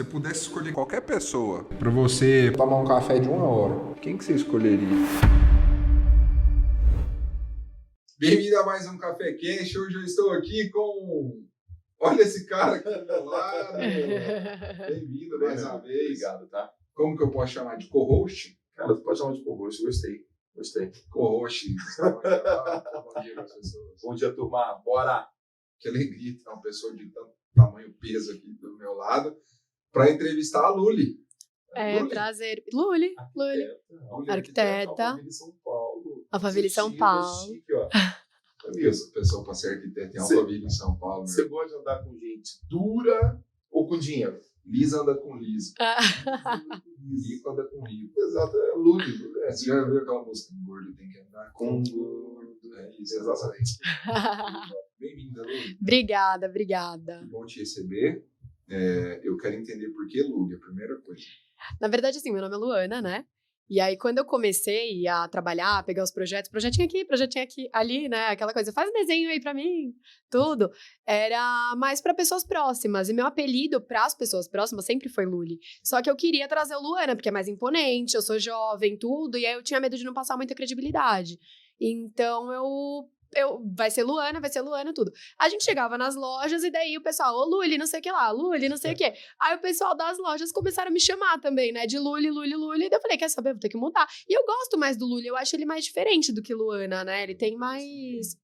você pudesse escolher qualquer pessoa pra você tomar um café de 1 hora, quem que você escolheria? Bem-vindo a mais um Café Quente. Hoje eu estou aqui com... Olha esse cara aqui do meu lado. Bem-vindo mais uma vez. Obrigado, tá? Como que eu posso chamar? De co-host? Cara, tu pode chamar de co-host, gostei. Co-host. Bom dia, pessoas. Bom dia, turma. Bora! Que alegria ter uma pessoa de tanto tamanho e peso aqui do meu lado para entrevistar a Luli. Luli? Prazer. Luli. Arquiteta. Alphaville, São Paulo. Chique, ó. Essa pessoa para ser arquiteta em Alphaville, em São Paulo. Você gosta de andar com gente dura ou com dinheiro? Lisa anda com liso. Rico anda com rico. Exato, é Luli. Você já viu aquela música? Gordo tem que andar com gordo. É isso, exatamente. Bem-vinda, Luli. Obrigada. Bom te receber. Eu quero entender por que Luli, a primeira coisa. Na verdade, assim, meu nome é Luana, né? E aí, quando eu comecei a trabalhar, pegar os projetos, projetinho aqui, ali, né? Aquela coisa, faz um desenho aí pra mim, tudo. Era mais pra pessoas próximas. E meu apelido pras pessoas próximas sempre foi Luli. Só que eu queria trazer o Luana, porque é mais imponente, eu sou jovem, tudo. E aí, eu tinha medo de não passar muita credibilidade. Então, vai ser Luana, tudo. A gente chegava nas lojas e daí o pessoal, ô Luli, não sei o que lá, Luli, não sei o que. Aí o pessoal das lojas começaram a me chamar também, né, de Luli. E daí eu falei, quer saber, vou ter que mudar. E eu gosto mais do Luli, eu acho ele mais diferente do que Luana, né, ele tem mais...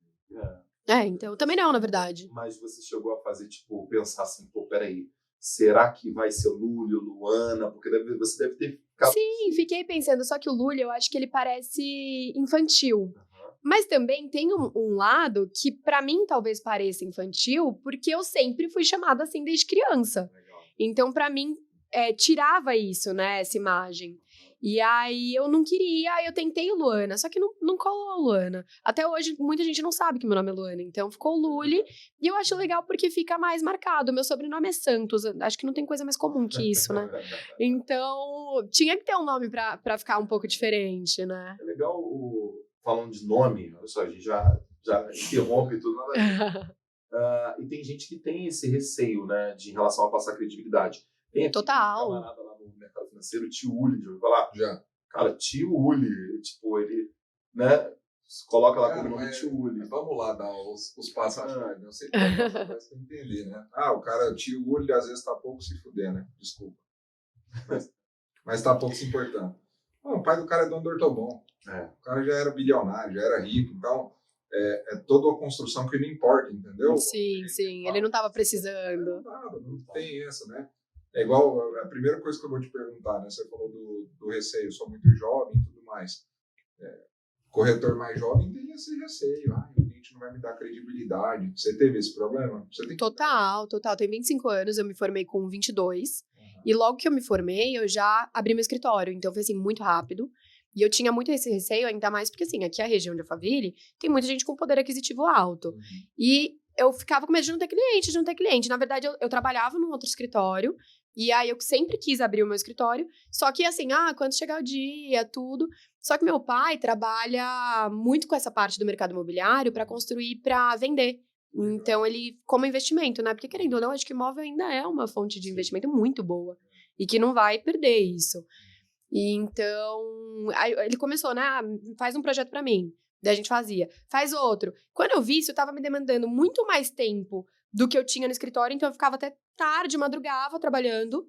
Então, também não, na verdade. Mas você chegou a fazer, tipo, pensar assim, pô, peraí, será que vai ser Luli ou Luana? Porque você deve ter ficado... Sim, fiquei pensando, só que o Luli, eu acho que ele parece infantil. Mas também tem um lado que pra mim talvez pareça infantil, porque eu sempre fui chamada assim desde criança. Legal. Então pra mim tirava isso, né, essa imagem. E aí eu não queria, aí eu tentei o Luana, só que não colou Luana. Até hoje muita gente não sabe que meu nome é Luana, então ficou Luli. E eu acho legal porque fica mais marcado. Meu sobrenome é Santos, acho que não tem coisa mais comum que isso, né? Então tinha que ter um nome pra ficar um pouco diferente, né? É legal falando de nome, olha só, a gente já interrompe tudo, nada a ver. E tem gente que tem esse receio, né, em relação a passar credibilidade. Tem aqui Total. Um camarada lá no mercado financeiro, tio Uli, já ouviu falar? Já. Cara, tio Uli, tipo, ele, né, coloca lá como nome tio Uli. Vamos lá dar os passos atrás. Eu sei que é pra entender, né? O cara, tio Uli, às vezes tá pouco se fuder, né? Desculpa. Mas tá pouco se importando. O pai do cara é dono do Ortobon. O cara já era bilionário, já era rico, então é toda uma construção que não importa, entendeu? Sim, ele não estava precisando. Não tem essa, né? É igual a primeira coisa que eu vou te perguntar, né? Você falou do receio, eu sou muito jovem e tudo mais. Corretor mais jovem tem esse receio, o cliente não vai me dar credibilidade. Você teve esse problema? Total, tem 25 anos, eu me formei com 22, e logo que eu me formei, eu já abri meu escritório, então foi assim, muito rápido. E eu tinha muito esse receio, ainda mais porque, assim, aqui a região de Alphaville tem muita gente com poder aquisitivo alto. E eu ficava com medo de não ter cliente. Na verdade, eu trabalhava num outro escritório, e aí eu sempre quis abrir o meu escritório. Só que, assim, quando chegar o dia, tudo. Só que meu pai trabalha muito com essa parte do mercado imobiliário para construir, para vender. Então, ele, como investimento, né? Porque, querendo ou não, acho que imóvel ainda é uma fonte de investimento muito boa. E que não vai perder isso. E então, aí ele começou, né, faz um projeto pra mim, daí a gente faz outro. Quando eu vi isso, eu tava me demandando muito mais tempo do que eu tinha no escritório, então eu ficava até tarde, madrugava trabalhando,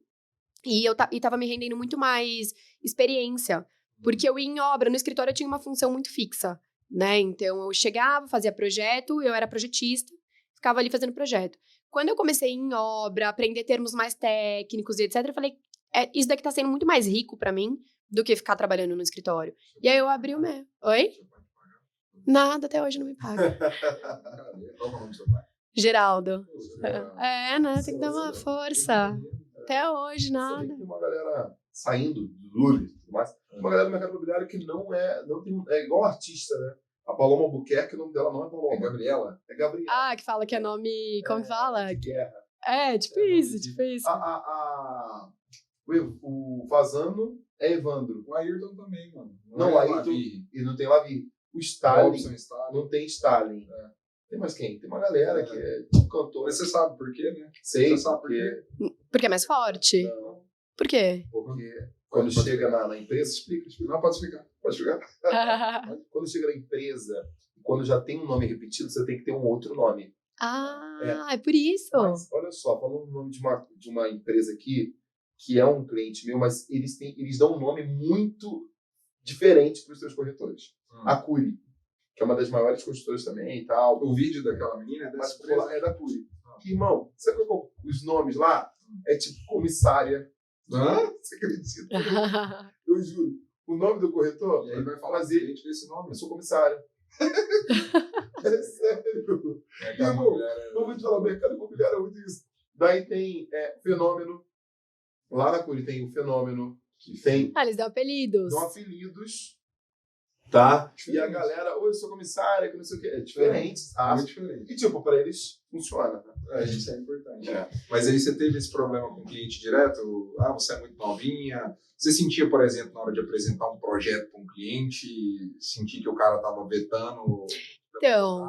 e tava me rendendo muito mais experiência, porque eu ia em obra, no escritório eu tinha uma função muito fixa, né, então eu chegava, fazia projeto, eu era projetista, ficava ali fazendo projeto. Quando eu comecei em obra, aprender termos mais técnicos e etc, eu falei, isso daqui tá sendo muito mais rico pra mim do que ficar trabalhando no escritório. E aí eu abri o meu. Oi? Nada, até hoje não me paga. Qual é o nome do seu pai? Geraldo. Né? Tem que dar uma força. Até hoje, nada. Tem uma galera saindo do Luli, mas uma galera do mercado imobiliário que não tem, é igual artista, né? A Paloma Albuquerque, o nome dela não é Paloma. É Gabriela? É Gabriela. Que fala que é nome... Como fala? De guerra. Tipo isso. O Fazano é Evandro. O Ayrton também, mano. Não, o Ayrton. E não tem Lavi. O Stalin. Não tem Stalin. Tem mais quem? Tem uma galera que é tipo cantor. Mas você sabe por quê, né? Sei. Você sabe por quê? Porque é mais forte? Não, Por quê? porque quando chega na empresa, explica. Não, pode explicar. Pode explicar. Quando chega na empresa, quando já tem um nome repetido, você tem que ter um outro nome. É por isso. Mas, olha só, falando o nome de uma empresa aqui, que é um cliente meu, mas eles dão um nome muito diferente para os seus corretores. A Cury, que é uma das maiores construtoras também e tal. O vídeo daquela menina é Mas dessa empresa. é da Cury. Irmão, sabe qual os nomes lá? É tipo comissária. Hã? Você acredita? Eu juro. O nome do corretor, E aí vai falar fazer. gente desse nome. Eu sou comissário. É sério. É aquela Irmão, mulher, vamos te falar, o mercado imobiliário é muito isso. Daí tem Fenômeno. Lá na Cury tem o Fenômeno. Que tem Eles dão apelidos. dão apelidos, tá? E a Diferente. galera, eu sou comissária, que não sei o quê. É diferente, É sabe? muito diferente. E tipo, pra eles funciona. Né? Isso é importante. É. Mas aí você teve esse problema com o cliente direto? Ah, você é muito novinha. Você sentia, por exemplo, na hora de apresentar um projeto para um cliente, sentir que o cara estava vetando? Então,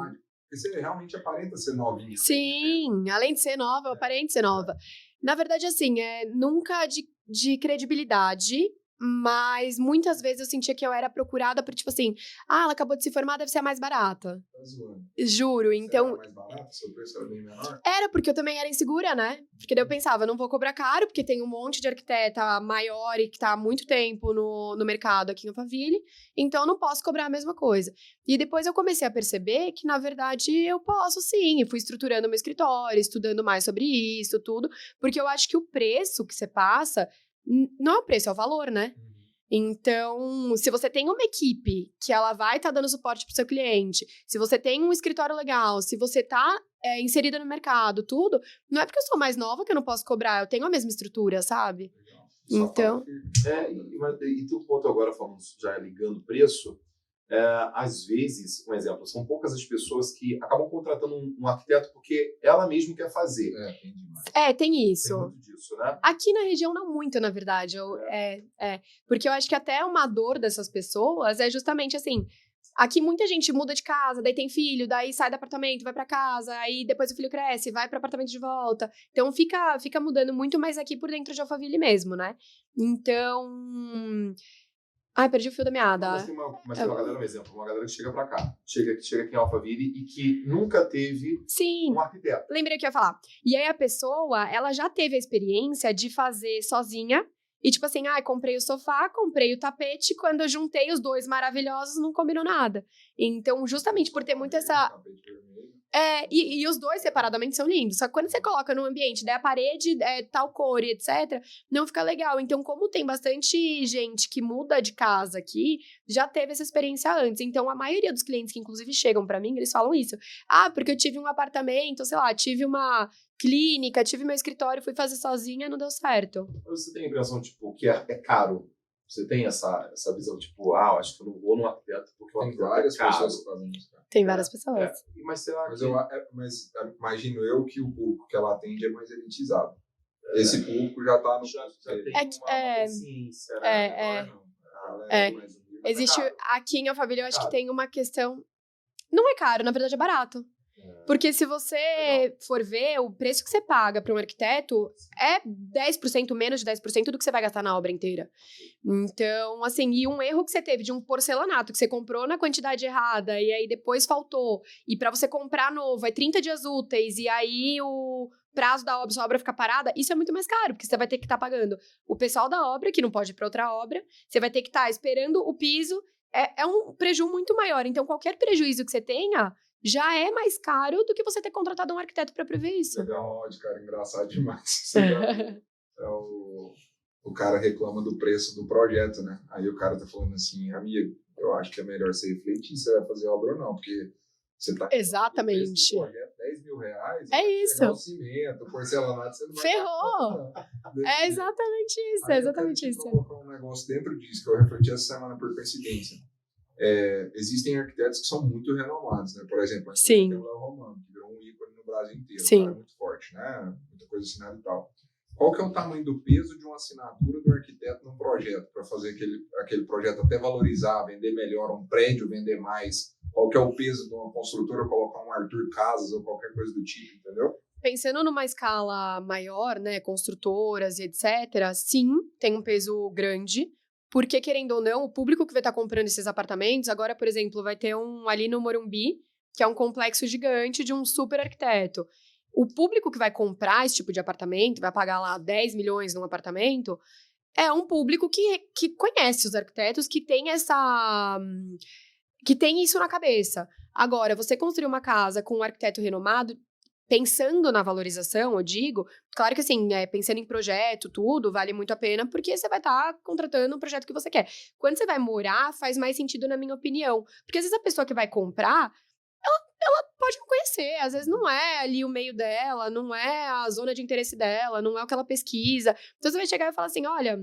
Porque você realmente aparenta ser novinha. sim, além de ser nova, eu aparente ser nova. Na verdade, assim, nunca de credibilidade, mas muitas vezes eu sentia que eu era procurada por, tipo assim, ela acabou de se formar, deve ser a mais barata. Tá zoando. Juro, Você então... era mais barato? Seu preço era bem menor? Era, porque eu também era insegura, né? Porque daí eu pensava, eu não vou cobrar caro, porque tem um monte de arquiteta maior e que tá há muito tempo no mercado aqui em Alphaville, então eu não posso cobrar a mesma coisa. E depois eu comecei a perceber que, na verdade, eu posso sim. E fui estruturando meu escritório, estudando mais sobre isso, tudo, porque eu acho que o preço que você passa, não é o preço, é o valor, né? Então, se você tem uma equipe que ela vai estar dando suporte pro seu cliente, se você tem um escritório legal, se você tá inserida no mercado, tudo, não é porque eu sou mais nova que eu não posso cobrar, eu tenho a mesma estrutura, sabe? Legal. Então- E tem um ponto agora, falando já ligando preço, às vezes, um exemplo, são poucas as pessoas que acabam contratando um arquiteto porque ela mesma quer fazer. Tem demais. Tem Tem isso. muito disso, né? Aqui na região não muito, na verdade. Porque eu acho que até uma dor dessas pessoas é justamente assim. Aqui muita gente muda de casa, daí tem filho, daí sai do apartamento, vai pra casa, aí depois o filho cresce, vai pro apartamento de volta. Então fica mudando muito mais aqui por dentro de Alphaville mesmo, né? Então... Ai, perdi o fio da meada. Mas tem uma galera, um exemplo, uma galera que chega pra cá, chega aqui em Alphaville e que nunca teve Sim. um arquiteto. Lembrei o que eu ia falar. E aí a pessoa, ela já teve a experiência de fazer sozinha. E tipo assim, comprei o sofá, comprei o tapete. Quando eu juntei os dois maravilhosos, não combinou nada. Então, justamente por ter muito essa... E os dois separadamente são lindos. Só que quando você coloca num ambiente, daí a parede é tal cor e etc., não fica legal. Então, como tem bastante gente que muda de casa aqui, já teve essa experiência antes. Então, a maioria dos clientes que inclusive chegam pra mim, eles falam isso. Porque eu tive um apartamento, sei lá, tive uma clínica, tive meu escritório, fui fazer sozinha e não deu certo. Você tem a impressão, tipo, que é caro? Você tem essa visão, tipo, acho que eu não vou num arquiteto porque o Tem arquiteto várias é caro. pessoas que fazem isso, cara. Tem várias pessoas. Mas será Mas, que... mas imagino eu que o público que ela atende é mais elitizado. Esse público já tá no... já É, tem É, uma consciência, né? Mais humilde, mas Existe, caro. aqui em Alphaville, eu acho que Caro. tem uma questão... Não é caro, na verdade é barato. Porque se você for ver, o preço que você paga para um arquiteto é 10%, menos de 10% do que você vai gastar na obra inteira. Então, assim, e um erro que você teve de um porcelanato que você comprou na quantidade errada e aí depois faltou, e para você comprar novo é 30 dias úteis e aí o prazo da obra, sua obra fica parada, isso é muito mais caro, porque você vai ter que estar pagando o pessoal da obra, que não pode ir para outra obra, você vai ter que estar esperando o piso, é um prejuízo muito maior. Então, qualquer prejuízo que você tenha já é mais caro do que você ter contratado um arquiteto para prever isso. Legal, cara, engraçado demais. Você já viu? O cara reclama do preço do projeto, né? Aí o cara tá falando assim, amigo, eu acho que é melhor você refletir se você vai fazer obra ou não, porque você tá... Exatamente. O preço do projeto, R$10.000, É vai isso. chegar o cimento, o porcelanato, você não vai... Ferrou! É exatamente isso, é exatamente isso. Eu vou colocar um negócio dentro disso, que eu refleti essa semana por coincidência. Existem arquitetos que são muito renomados, né? Por exemplo, a gente Sim. tem o Léo Romano, que virou um ícone no Brasil inteiro. Sim. Um cara muito forte, né? Muita coisa assinada e tal. Qual que é o tamanho do peso de uma assinatura do arquiteto num projeto, para fazer aquele projeto até valorizar, vender melhor um prédio, vender mais? Qual que é o peso de uma construtora colocar um Arthur Casas ou qualquer coisa do tipo, entendeu? Pensando numa escala maior, né, construtoras e etc., sim, tem um peso grande, porque, querendo ou não, o público que vai estar comprando esses apartamentos, agora, por exemplo, vai ter um ali no Morumbi, que é um complexo gigante de um super arquiteto. O público que vai comprar esse tipo de apartamento, vai pagar lá 10 milhões num apartamento, é um público que conhece os arquitetos, que tem isso na cabeça. Agora, você construir uma casa com um arquiteto renomado, pensando na valorização, eu digo, claro que assim, pensando em projeto, tudo, vale muito a pena, porque você vai estar contratando um projeto que você quer. Quando você vai morar, faz mais sentido, na minha opinião. Porque às vezes a pessoa que vai comprar, ela pode não conhecer, às vezes não é ali o meio dela, não é a zona de interesse dela, não é o que ela pesquisa. Então você vai chegar e falar assim, olha,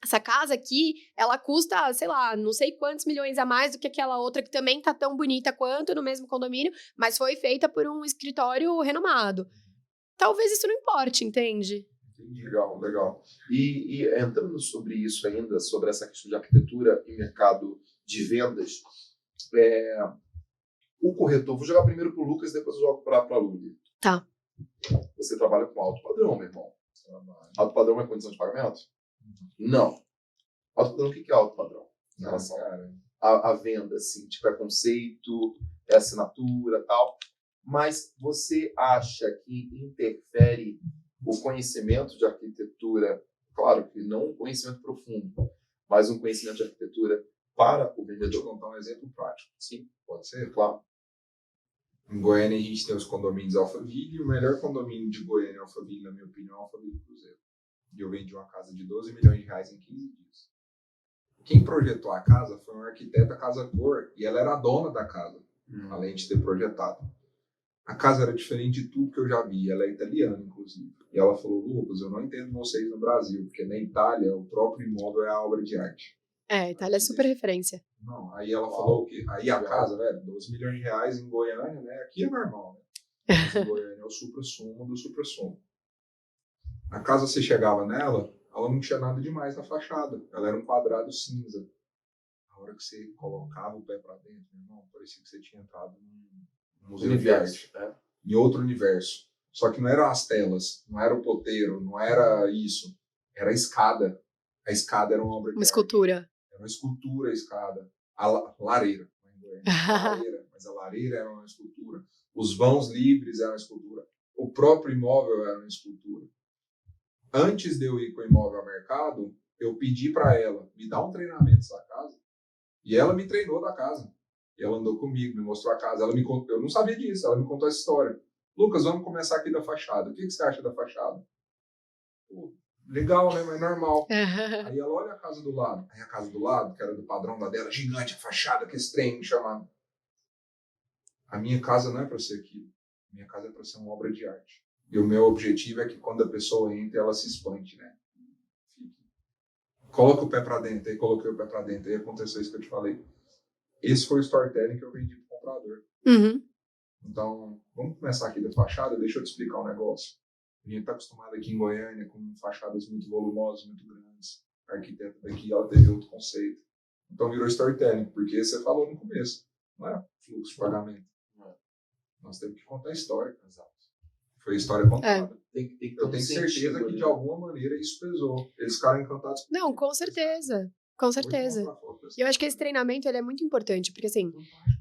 essa casa aqui, ela custa, sei lá, não sei quantos milhões a mais do que aquela outra que também tá tão bonita quanto no mesmo condomínio, mas foi feita por um escritório renomado. Talvez isso não importe, entende? Legal, legal. E entrando sobre isso ainda, sobre essa questão de arquitetura e mercado de vendas, o corretor, vou jogar primeiro pro Lucas, depois eu jogo pra Luli. Tá. Você trabalha com alto padrão, meu irmão. Alto padrão é condição de pagamento? Não. Alto padrão, o que é alto padrão? Em relação à venda, assim, tipo, é conceito, é assinatura e tal. Mas você acha que interfere o conhecimento de arquitetura, claro que não um conhecimento profundo, mas um conhecimento de arquitetura para o vendedor? Deixa eu contar um exemplo prático. Sim, Pode ser? claro. Em Goiânia a gente tem os condomínios Alphaville, e o melhor condomínio de Goiânia Alphaville, na minha opinião, é Alphaville Cruzeiro. E eu vendi uma casa de 12 milhões de reais em 15 dias. Quem projetou a casa foi uma arquiteta Casa Cor, e ela era a dona da casa, além de ter projetado. A casa era diferente de tudo que eu já vi, ela é italiana, inclusive. E ela falou, Lucas, eu não entendo vocês no Brasil, porque na Itália o próprio imóvel é a obra de arte. Itália é super referência. Não, aí ela falou que aí a casa, velho, 12 milhões de reais em Goiânia, né? Aqui é normal, né? Mas em Goiânia é o supra-sumo do supra-sumo. A casa, você chegava nela, ela não tinha nada demais na fachada. Ela era um quadrado cinza. A hora que você colocava o pé pra dentro, meu irmão, parecia que você tinha entrado num museu de arte. Né? Em outro universo. Só que não eram as telas, não era o poteiro, não era isso. Era a escada. A escada era uma obra de arte. Escultura. Era uma escultura a escada. A lareira. Mas a lareira era uma escultura. Os vãos livres eram uma escultura. O próprio imóvel era uma escultura. Antes de eu ir com o imóvel ao mercado, eu pedi para ela me dar um treinamento dessa casa. E ela me treinou da casa. E ela andou comigo, me mostrou a casa. Ela me contou, eu não sabia disso, ela me contou essa história. Lucas, vamos começar aqui da fachada. O que você acha da fachada? Pô, legal, né? Mas normal. Aí ela olha a casa do lado. Aí a casa do lado, que era do padrão da dela, gigante, a fachada, que esse trem chamado. A minha casa não é para ser aquilo. A minha casa é para ser uma obra de arte. E o meu objetivo é que quando a pessoa entra, ela se espante, né? Coloca o pé para dentro. Aí coloquei o pé para dentro. Aí aconteceu isso que eu te falei. Esse foi o storytelling que eu vendi pro comprador. Uhum. Então, vamos começar aqui da fachada. Deixa eu te explicar um negócio. A gente está acostumado aqui em Goiânia com fachadas muito volumosas, muito grandes. A arquiteta daqui, ela teve outro conceito. Então virou storytelling, porque você falou no começo. Não é fluxo de pagamento. Nós temos que contar a história. Exato. Foi a história contada. Eu tenho certeza que de alguma maneira isso pesou. Eles ficaram encantados. Não, com certeza. Com certeza. E eu acho que esse treinamento ele é muito importante, porque assim,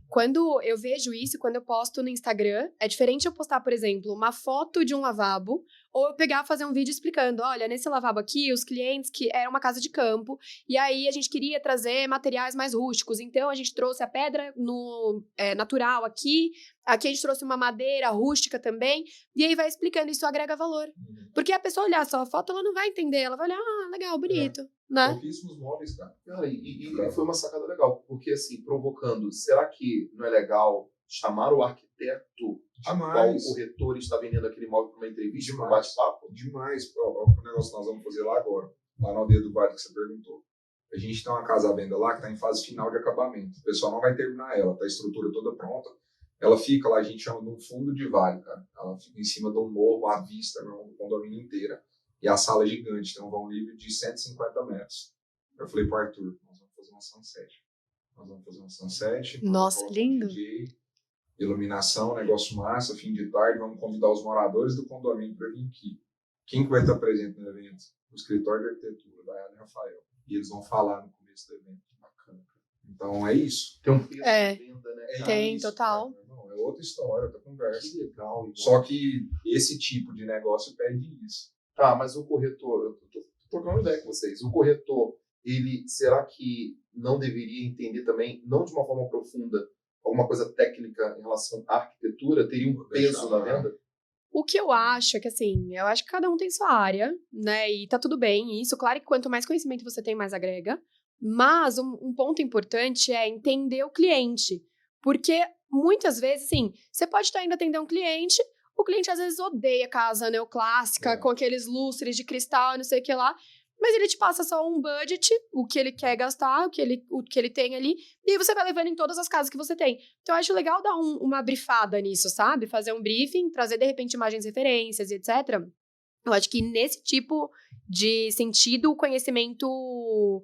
quando eu vejo isso, quando eu posto no Instagram, é diferente eu postar, por exemplo, uma foto de um lavabo, ou eu pegar e fazer um vídeo explicando, olha, nesse lavabo aqui, os clientes que era uma casa de campo, e aí a gente queria trazer materiais mais rústicos, então a gente trouxe a pedra natural aqui a gente trouxe uma madeira rústica também, e aí vai explicando, isso agrega valor. Porque a pessoa olhar só a foto, ela não vai entender, ela vai olhar, legal, bonito, né? Pouquíssimos móveis, cara. E foi uma sacada legal, porque assim, provocando, será que não é legal chamar o arquiteto a qual o corretor está vendendo aquele imóvel para uma entrevista, para um bate-papo? Demais. O negócio que nós vamos fazer lá agora, lá na Aldeia do Vale que você perguntou. A gente tem uma casa à venda lá que está em fase final de acabamento. O pessoal não vai terminar ela, tá a estrutura toda pronta. Ela fica lá, a gente chama de um fundo de vale, cara. Ela fica em cima de um morro, à vista, no condomínio inteira. E a sala é gigante, tem um vão livre de 150 metros. Eu falei pro Arthur, nós vamos fazer uma sunset. Nossa, lindo. DJ, iluminação, negócio massa, fim de tarde, vamos convidar os moradores do condomínio para vir aqui. Quem que vai estar presente no evento? O escritório de arquitetura, da Ana Rafael. E eles vão falar no começo do evento. Bacana. Então, é isso. Tem um peso É. de venda, né? Tem, isso, total. Cara. Não, é outra história, outra conversa. Que legal. Igual. Só que esse tipo de negócio pede isso. Tá, mas o corretor, eu tô trocando ideia com vocês. O corretor, ele, será que não deveria entender também, não de uma forma profunda, alguma coisa técnica em relação à arquitetura? Teria um peso na venda? O que eu acho é que, assim, eu acho que cada um tem sua área, né? E tá tudo bem isso. Claro que quanto mais conhecimento você tem, mais agrega. Mas um ponto importante é entender o cliente. Porque muitas vezes, assim, você pode estar indo atender um cliente, o cliente às vezes odeia casa neoclássica, com aqueles lustres de cristal, não sei o que lá. Mas ele te passa só um budget, o que ele quer gastar, o que ele tem ali, e aí você vai levando em todas as casas que você tem. Então, eu acho legal dar uma brifada nisso, sabe? Fazer um briefing, trazer, de repente, imagens, referências, etc. Eu acho que nesse tipo de sentido, o conhecimento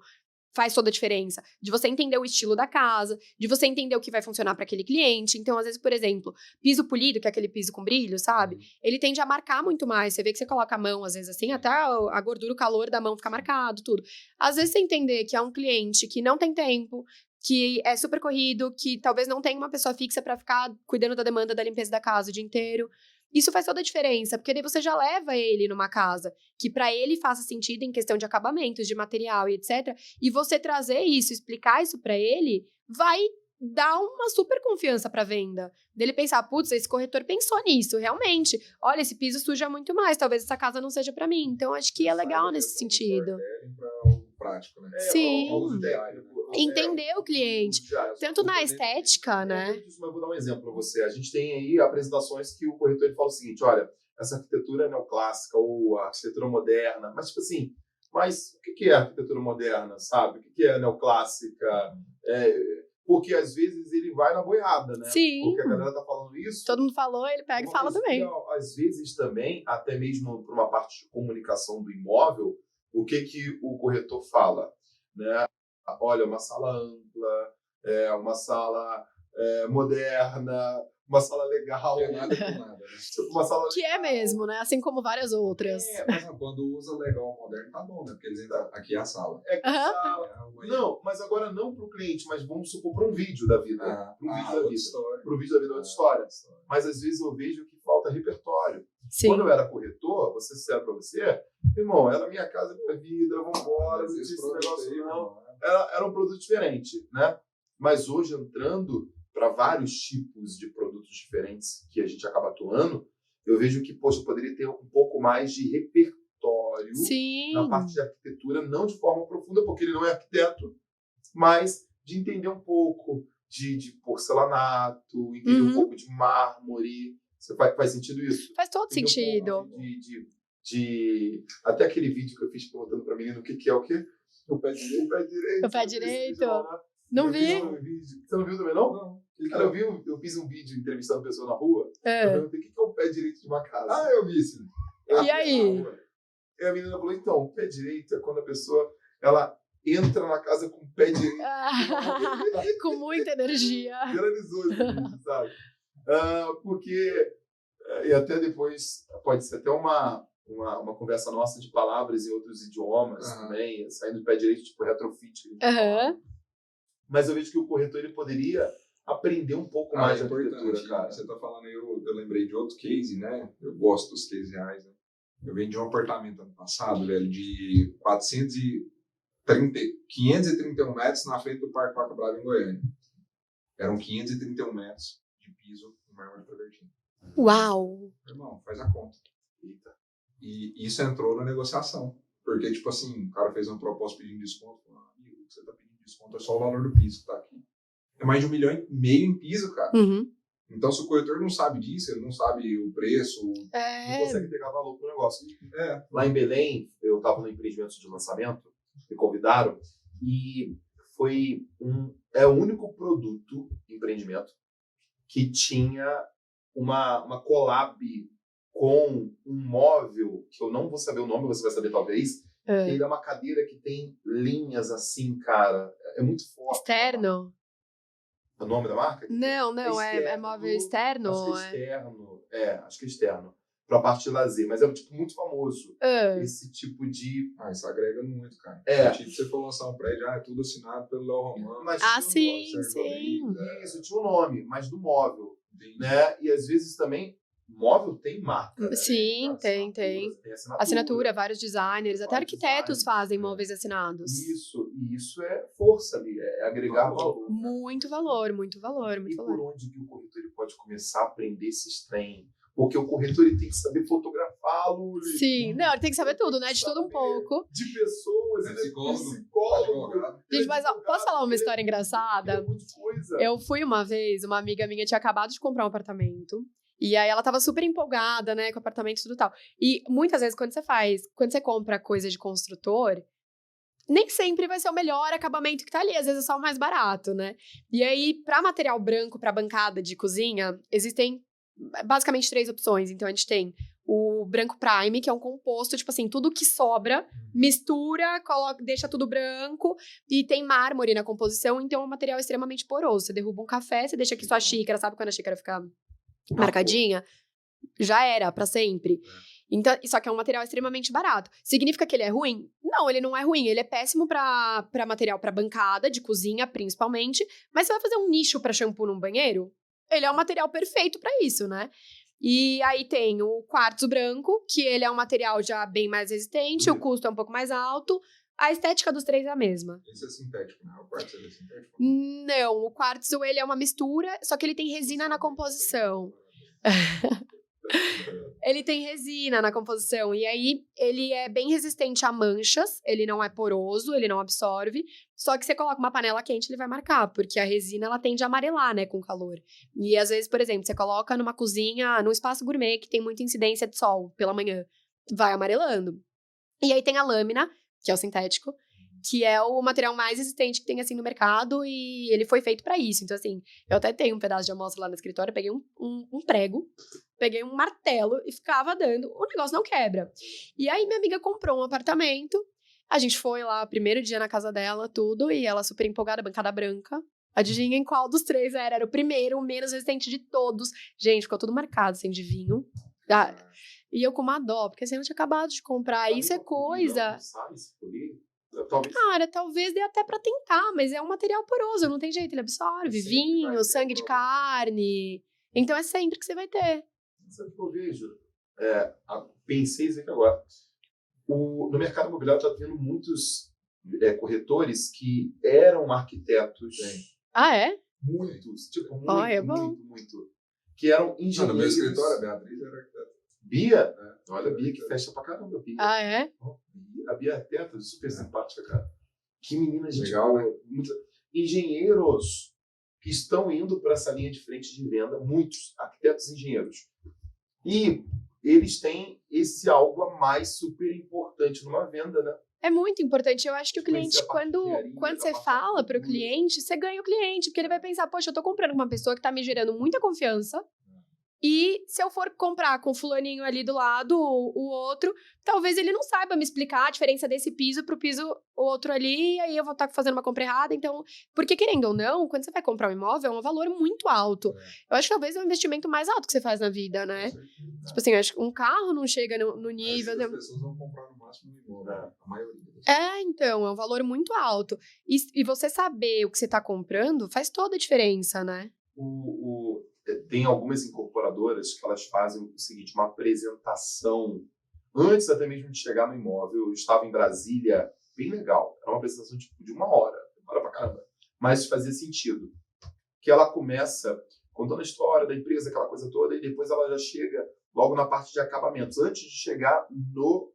faz toda a diferença. De você entender o estilo da casa, de você entender o que vai funcionar para aquele cliente. Então, às vezes, por exemplo, piso polido, que é aquele piso com brilho, sabe? Ele tende a marcar muito mais. Você vê que você coloca a mão, às vezes, assim, até a gordura, o calor da mão fica marcado, tudo. Às vezes, você entender que é um cliente que não tem tempo, que é super corrido, que talvez não tenha uma pessoa fixa para ficar cuidando da demanda da limpeza da casa o dia inteiro. Isso faz toda a diferença, porque daí você já leva ele numa casa que para ele faça sentido em questão de acabamentos, de material e etc. E você trazer isso, explicar isso para ele, vai dar uma super confiança para venda. Dele pensar, putz, esse corretor pensou nisso, realmente. Olha, esse piso suja muito mais, talvez essa casa não seja para mim. Então, acho que é legal nesse sentido. Prático, né? Sim. Técnico. Entender o cliente. Tanto na estética, né? Mas eu vou dar um exemplo para você. A gente tem aí apresentações que o corretor ele fala o seguinte, olha, essa arquitetura é neoclássica ou a arquitetura moderna, mas tipo assim, mas o que é arquitetura moderna, sabe? O que é neoclássica? Porque às vezes ele vai na boiada, né? Sim. Porque a galera tá falando isso. Todo mundo falou, ele pega e fala também. Às vezes também, até mesmo por uma parte de comunicação do imóvel, o que o corretor fala, né? Olha, uma sala ampla, uma sala moderna, uma sala legal. Que é nada com nada, né? Uma sala que é mesmo, né? Assim como várias outras. Mas quando usa legal moderno, tá bom, né? Porque eles entram aqui é a sala. Sala. Não, mas agora não para o cliente, mas vamos supor para um vídeo da vida. Para um vídeo da vida. Para o vídeo da vida, outra história. Mas às vezes eu vejo que falta repertório. Sim. Quando eu era corretor, vou ser sincero para você, irmão, era minha casa, minha vida, vambora, não tinha esse negócio não. Era um produto diferente, né? Mas hoje, entrando para vários tipos de produtos diferentes que a gente acaba atuando, eu vejo que, poxa, poderia ter um pouco mais de repertório na parte de arquitetura, não de forma profunda, porque ele não é arquiteto, mas de entender um pouco de porcelanato, entender um pouco de mármore. Faz sentido isso? Faz todo sentido. Até aquele vídeo que eu fiz perguntando para a menina o que é o quê? O pé direito. O pé direito. Não vi. Você não viu também, não? Não. Cara, eu fiz um vídeo entrevistando pessoa na rua. Eu perguntei o que é o pé direito de uma casa. Ah, eu vi isso. E aí? E a menina falou, então, o pé direito é quando a pessoa ela entra na casa com o pé direito. Com muita energia. Viralizou esse vídeo, sabe? Porque, e até depois, pode ser até uma conversa nossa de palavras em outros idiomas também, saindo do pé direito, tipo retrofit. Mas eu vejo que o corretor ele poderia aprender um pouco mais de arquitetura, cara. Você tá falando aí, eu lembrei de outro case, né? Eu gosto dos cases reais, né? Eu vendi um apartamento ano passado, velho, de 531 metros na frente do Parque Vaca Brava, em Goiânia. Eram 531 metros de piso com mármore travertino. Uau! Irmão, faz a conta. Eita. E isso entrou na negociação. Porque, tipo assim, o cara fez uma proposta pedindo desconto. Falou, amigo, o que você tá pedindo desconto é só o valor do piso que tá aqui. É mais de 1,5 milhão em piso, cara. Então, se o corretor não sabe disso, ele não sabe o preço, não consegue pegar valor pro negócio. Lá em Belém, eu estava no empreendimento de lançamento, me convidaram, e foi o único produto, empreendimento, que tinha uma collab com um móvel, que eu não vou saber o nome, você vai saber talvez, que ele é uma cadeira que tem linhas assim, cara, é muito forte. Externo? O nome da marca? Não, é móvel externo? Acho que é externo. Pra parte de lazer, mas é tipo muito famoso. Esse tipo de... Isso agrega muito, cara. Tipo, você for lançar um prédio, é tudo assinado pelo Léo Romano. Mas sim. Isso, tinha um nome, mas do móvel. Né? E às vezes também, móvel tem marca. Sim, tem. Tem assinatura, vários designers, até arquitetos fazem móveis assinados. Isso é força ali, é agregar valor. Muito valor. Por onde que o corretor ele pode começar a aprender esses trem? Porque o corretor ele tem que saber fotografá-lo. Sim, não, ele tem que saber tudo, né? De tudo um pouco. De pessoas, psicólogo. Gente, mas posso falar uma história engraçada? Eu fui uma vez, uma amiga minha tinha acabado de comprar um apartamento. E aí ela tava super empolgada, né, com o apartamento e tudo tal. E muitas vezes quando você compra coisa de construtor, nem sempre vai ser o melhor acabamento que tá ali, às vezes é só o mais barato, né? E aí, pra material branco, pra bancada de cozinha, existem basicamente 3 opções. Então, a gente tem o branco prime, que é um composto, tipo assim, tudo que sobra, mistura, deixa tudo branco, e tem mármore na composição, então é um material extremamente poroso. Você derruba um café, você deixa aqui sua xícara, sabe quando a xícara fica marcadinha? Já era, pra sempre. Então, só que é um material extremamente barato. Significa que ele é ruim? Não, ele não é ruim. Ele é péssimo pra material pra bancada, de cozinha, principalmente. Mas você vai fazer um nicho pra shampoo num banheiro? Ele é um material perfeito pra isso, né? E aí tem o quartzo branco, que ele é um material já bem mais resistente, o custo é um pouco mais alto. A estética dos 3 é a mesma. Esse é sintético, né? O quartzo é sintético? Não, o quartzo ele é uma mistura, só que ele tem resina na composição. Ele tem resina na composição, e aí ele é bem resistente a manchas, ele não é poroso, ele não absorve, só que você coloca uma panela quente, ele vai marcar, porque a resina, ela tende a amarelar, né, com calor. E às vezes, por exemplo, você coloca numa cozinha, num espaço gourmet, que tem muita incidência de sol pela manhã, vai amarelando. E aí tem a lâmina, que é o sintético, que é o material mais resistente que tem, assim, no mercado, e ele foi feito pra isso. Então, assim, eu até tenho um pedaço de amostra lá no escritório, peguei um prego, peguei um martelo e ficava dando, o negócio não quebra. E aí minha amiga comprou um apartamento, a gente foi lá, primeiro dia na casa dela, tudo, e ela super empolgada, bancada branca. Adivinhem qual dos 3 era? Era o primeiro, o menos resistente de todos. Gente, ficou tudo marcado, assim, de vinho. E eu com uma dó, porque assim, eu tinha acabado de comprar, isso é coisa... Cara, talvez dê até pra tentar, mas é um material poroso, não tem jeito, ele absorve vinho, sangue de carne. Então é sempre que você vai ter. Sabe o que eu vejo? Pensei isso aqui agora. No mercado imobiliário está tendo muitos corretores que eram arquitetos. Ah, é? Muitos. Tipo, muito. Que eram engenheiros. No meu escritório, a Beatriz era arquiteta. Bia? Olha, a Bia que fecha pra caramba. Bia. Ah, é? A Bia é arquiteta, super simpática, cara. Que menina, gente. Legal, né? Engenheiros que estão indo para essa linha de frente de venda, muitos arquitetos e engenheiros. E eles têm esse algo a mais super importante numa venda, né? É muito importante. Eu acho que o cliente, quando você fala para o cliente, você ganha o cliente, porque ele vai pensar, poxa, eu tô comprando com uma pessoa que tá me gerando muita confiança. E se eu for comprar com o fulaninho ali do lado, o outro, talvez ele não saiba me explicar a diferença desse piso pro piso outro ali, e aí eu vou estar fazendo uma compra errada. Então, porque querendo ou não, quando você vai comprar um imóvel, é um valor muito alto. Eu acho que talvez é o investimento mais alto que você faz na vida, né? Tipo assim, eu acho que um carro não chega no nível... As pessoas vão comprar no máximo um imóvel, a maioria. Então, é um valor muito alto. E você saber o que você tá comprando faz toda a diferença, né? Tem algumas incorporadoras que elas fazem o seguinte, uma apresentação antes até mesmo de chegar no imóvel. Eu estava em Brasília, bem legal. Era uma apresentação tipo, de 1 hora, demora pra caramba. Mas fazia sentido. Que ela começa contando a história da empresa, aquela coisa toda, e depois ela já chega logo na parte de acabamentos, antes de chegar no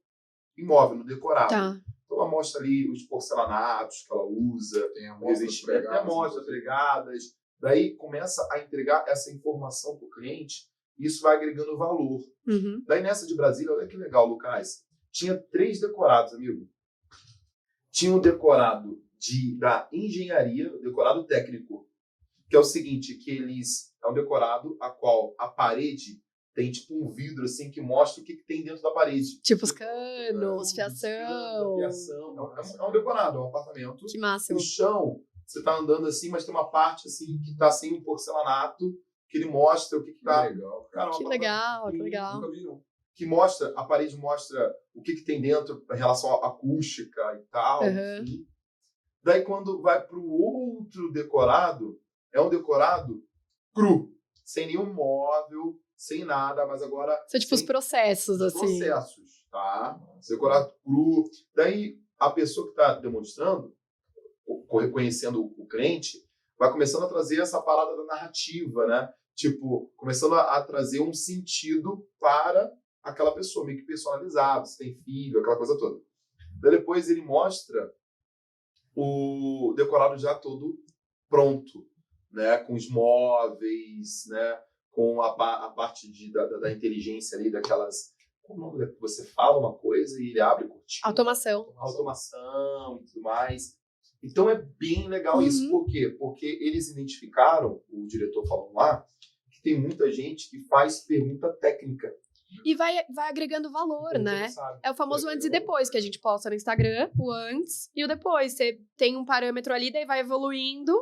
imóvel, no decorado. Tá. Então ela mostra ali os porcelanatos que ela usa, tem amostras pregadas. Daí começa a entregar essa informação para o cliente e isso vai agregando valor. Uhum. Daí nessa de Brasília, olha que legal, Lucas. Tinha 3 decorados, amigo. Tinha um decorado da engenharia, decorado técnico, que é o seguinte, que é um decorado a qual a parede tem tipo um vidro assim que mostra o que tem dentro da parede. Tipo os canos, fiação. É um decorado, é um apartamento. Que máximo. O chão você tá andando assim, mas tem uma parte assim que tá sem um porcelanato, que ele mostra o que tá... Legal. Cara, Que legal, que que legal. Nunca vi, não. que mostra, a parede mostra o que tem dentro em relação à acústica e tal, enfim. Daí quando vai para o outro decorado, é um decorado cru, sem nenhum móvel, sem nada, mas agora... São tipo os processos, os assim. processos, tá? Decorado cru. Daí a pessoa que está demonstrando, conhecendo o cliente, vai começando a trazer essa parada da narrativa, né? Tipo, começando a trazer um sentido para aquela pessoa, meio que personalizado, se tem filho, aquela coisa toda. Daí depois ele mostra o decorado já todo pronto, né? Com os móveis, né? Com a parte da inteligência ali, daquelas... Como você fala uma coisa e ele abre cortina. Automação e tudo mais. Então é bem legal isso. Por quê? Porque eles identificaram, o diretor falou lá, que tem muita gente que faz pergunta técnica. E vai agregando valor, né? É o famoso antes e depois, que a gente posta no Instagram, o antes e o depois. Você tem um parâmetro ali, daí vai evoluindo,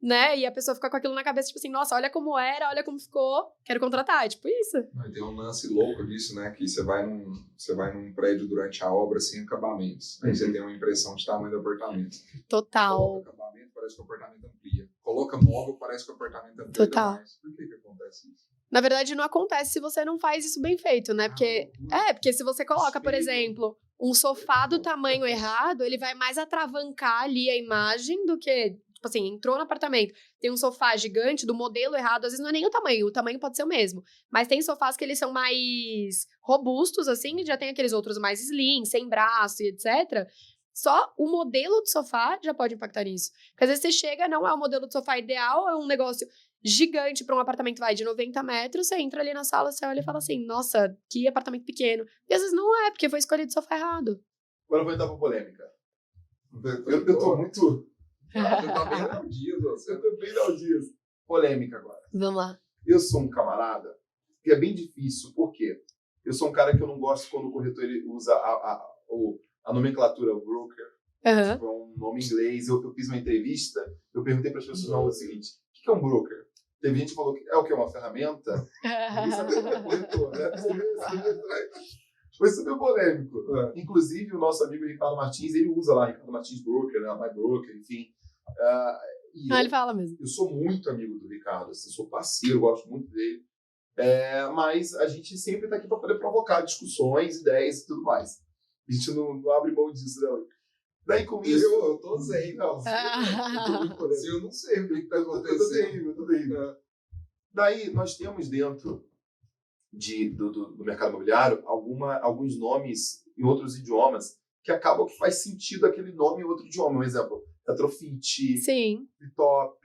né? E a pessoa fica com aquilo na cabeça, tipo assim, nossa, olha como era, olha como ficou, quero contratar, é tipo isso. Tem um lance louco disso, né? Que você vai num prédio durante a obra sem acabamentos. Aí você tem uma impressão de tamanho do apartamento. Total. Coloca acabamento, parece que o apartamento amplia. Coloca móvel, parece que o apartamento amplia. Total. Demais. Por que acontece isso? Na verdade, não acontece se você não faz isso bem feito, né? Porque se você coloca, por exemplo, um sofá do tamanho errado, ele vai mais atravancar ali a imagem do que, tipo assim, entrou no apartamento, tem um sofá gigante do modelo errado, às vezes não é nem o tamanho pode ser o mesmo. Mas tem sofás que eles são mais robustos, assim, e já tem aqueles outros mais slim, sem braço e etc. Só o modelo de sofá já pode impactar nisso. Porque às vezes você chega, não é o modelo de sofá ideal, é um negócio gigante para um apartamento, vai, de 90 metros, você entra ali na sala, você olha e fala assim, nossa, que apartamento pequeno. E às vezes não é, porque foi escolhido sofá errado. Agora eu vou entrar pra polêmica. Eu tô muito... Você tá bem Léo Dias, você. Eu tô bem Léo Dias. Polêmica agora. Vamos lá. Eu sou um camarada que é bem difícil, por quê? Eu sou um cara que eu não gosto quando o corretor ele usa a nomenclatura broker, tipo, é um nome em inglês. Eu fiz uma entrevista, eu perguntei para as pessoas o seguinte, o que é um broker? Teve gente que falou que é o que? Uma ferramenta? Isso é corretor, né? Foi super polêmico. Inclusive, o nosso amigo Ricardo Martins, ele usa lá, Ricardo Martins Broker, né? My Broker, enfim. Ele fala mesmo. Eu sou muito amigo do Ricardo, assim, sou parceiro, gosto muito dele. Mas a gente sempre está aqui para poder provocar discussões, ideias e tudo mais. A gente não abre mão disso, não. Daí com isso... Eu tô zen, não. Se eu não sei o que está acontecendo. Eu tô terrível. Daí nós temos dentro do mercado imobiliário alguns nomes em outros idiomas que acabam que faz sentido aquele nome em outro idioma. Um exemplo, Retrofit, Sim. Top,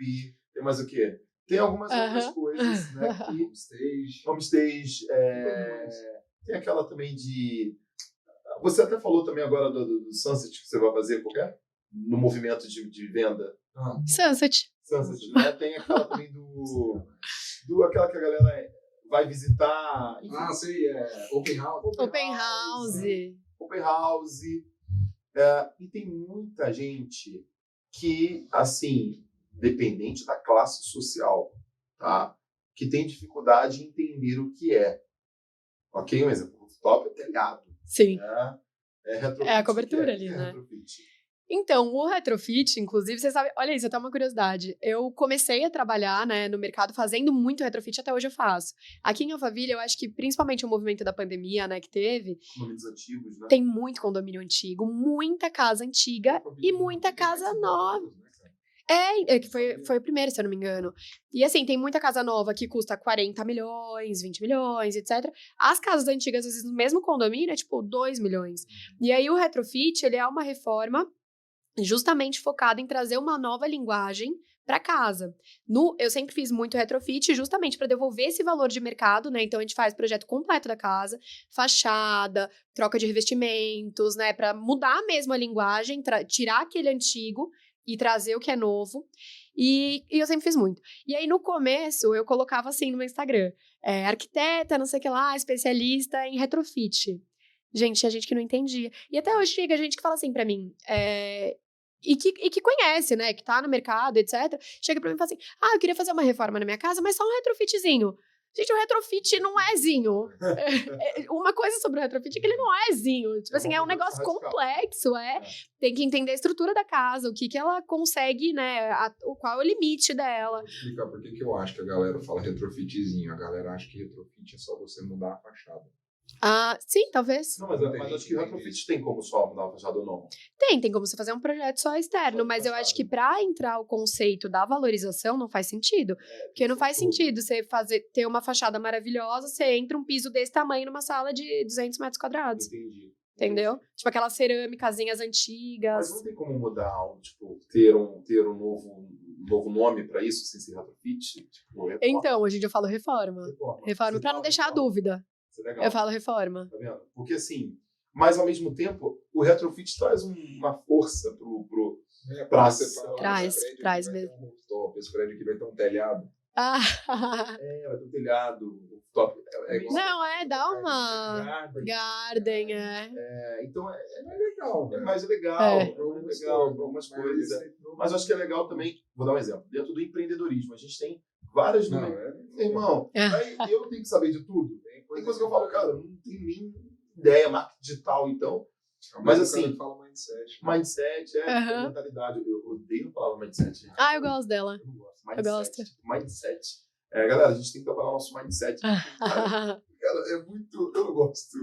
tem mais o quê? Tem algumas outras coisas, né? Homestage, tem aquela também de... Você até falou também agora do Sunset que você vai fazer, qualquer? No movimento de venda. Sunset, né? Tem aquela também aquela que a galera vai visitar. Enfim. Sei, Open House. E tem muita gente que, assim, dependente da classe social, tá? Que tem dificuldade em entender o que é. Ok? Um exemplo, o top é telhado. Sim. Né? É a cobertura ali, né? Retrofit. Então, o retrofit, inclusive, você sabe... Olha isso, até uma curiosidade. Eu comecei a trabalhar, né, no mercado fazendo muito retrofit, até hoje eu faço. Aqui em Alphaville, eu acho que principalmente o movimento da pandemia, né, que teve... Condomínios antigos, né? Tem muito condomínio antigo, muita casa antiga e muita casa nova. Que foi o primeiro, se eu não me engano. E assim, tem muita casa nova que custa 40 milhões, 20 milhões, etc. As casas antigas, às vezes, no mesmo condomínio, é tipo 2 milhões. E aí, o retrofit, ele é uma reforma justamente focada em trazer uma nova linguagem para casa. Eu sempre fiz muito retrofit justamente para devolver esse valor de mercado, né? Então, a gente faz projeto completo da casa, fachada, troca de revestimentos, né? Para mudar mesmo a linguagem, tirar aquele antigo e trazer o que é novo. E eu sempre fiz muito. E aí, no começo, eu colocava assim no meu Instagram, arquiteta, não sei o que lá, especialista em retrofit. Gente, tinha gente que não entendia. E até hoje chega gente que fala assim pra mim, e que conhece, né? Que tá no mercado, etc. Chega pra mim e fala assim, eu queria fazer uma reforma na minha casa, mas só um retrofitzinho. Gente, o retrofit não é zinho. Uma coisa sobre o retrofit é que ele não é zinho. Tipo assim, é um negócio complexo, Tem que entender a estrutura da casa, o que ela consegue, né? Qual é o limite dela. Vou explicar por que eu acho que a galera fala retrofitzinho. A galera acha que retrofit é só você mudar a fachada. Sim, talvez. Não, mas acho que o retrofit tem como só mudar a fachada ou não. Tem como você fazer um projeto só externo, mas eu acho que pra entrar o conceito da valorização não faz sentido. Porque não faz sentido você ter uma fachada maravilhosa, você entra um piso desse tamanho numa sala de 200 metros quadrados. Entendi. Entendeu? Tipo aquelas cerâmicasinhas antigas. Mas não tem como mudar, tipo, ter um novo nome pra isso, sem ser retrofit? Tipo, reforma. Então, hoje em dia eu falo reforma. Reforma pra não deixar a dúvida. Isso é legal. Eu falo reforma. Tá vendo? Porque assim, mas ao mesmo tempo, o retrofit traz uma força pro Traz mesmo. Esse prédio aqui vai ter um telhado. Vai ter um telhado, top. Dá uma garden, Então é legal, é mais legal, legal algumas coisas. Mas eu acho que é legal também, vou dar um exemplo, dentro do empreendedorismo, a gente tem várias... Irmão, aí eu tenho que saber de tudo. Tem coisa que eu falo, cara, não tenho nem ideia, marketing digital, então. Mas assim, fala mindset. Mindset mentalidade. Eu odeio a palavra mindset. Eu gosto dela. Eu não gosto. Eu gosto. Mindset. Galera, a gente tem que trabalhar o nosso mindset. Cara, é muito... Eu não gosto.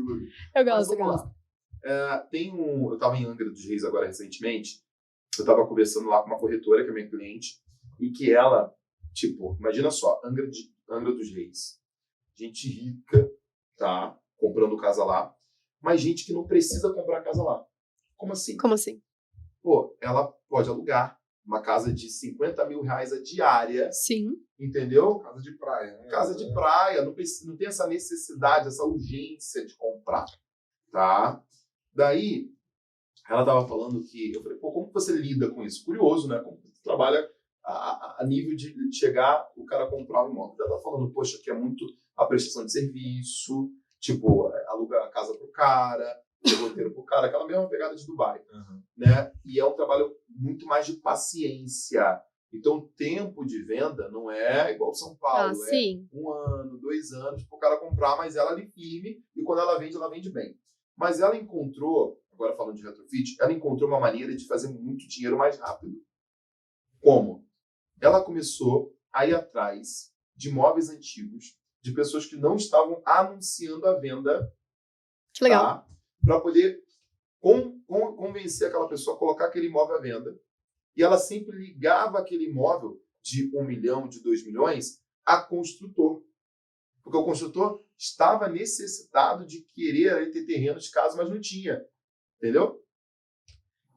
Eu gosto. Eu tava em Angra dos Reis agora recentemente. Eu tava conversando lá com uma corretora, que é minha cliente, e que ela, tipo, imagina só, Angra dos Reis. Gente rica, tá? Comprando casa lá. Mas gente que não precisa comprar casa lá. Como assim? Como assim? Pô, ela pode alugar uma casa de 50 mil reais a diária. Sim. Entendeu? Casa de praia, né? Casa de praia. Não tem essa necessidade, essa urgência de comprar. Tá? Daí, ela tava falando que... Eu falei, pô, como você lida com isso? Curioso, né? Como você trabalha a nível de chegar o cara comprar um imóvel. Ela tá falando, poxa, que é muito a prestação de serviço, tipo, alugar a casa pro cara, o roteiro pro cara, aquela mesma pegada de Dubai, né? E é um trabalho muito mais de paciência. Então, o tempo de venda não é igual São Paulo, sim. 1 ano, 2 anos pro cara comprar, mas ela ali firme, e quando ela vende bem. Mas ela encontrou, agora falando de retrofit, ela encontrou uma maneira de fazer muito dinheiro mais rápido. Como? Ela começou a ir atrás de imóveis antigos, de pessoas que não estavam anunciando a venda. Que legal. Tá? Para poder convencer aquela pessoa a colocar aquele imóvel à venda. E ela sempre ligava aquele imóvel de 1 milhão, de 2 milhões, a construtor. Porque o construtor estava necessitado de querer ter terreno de casa, mas não tinha. Entendeu?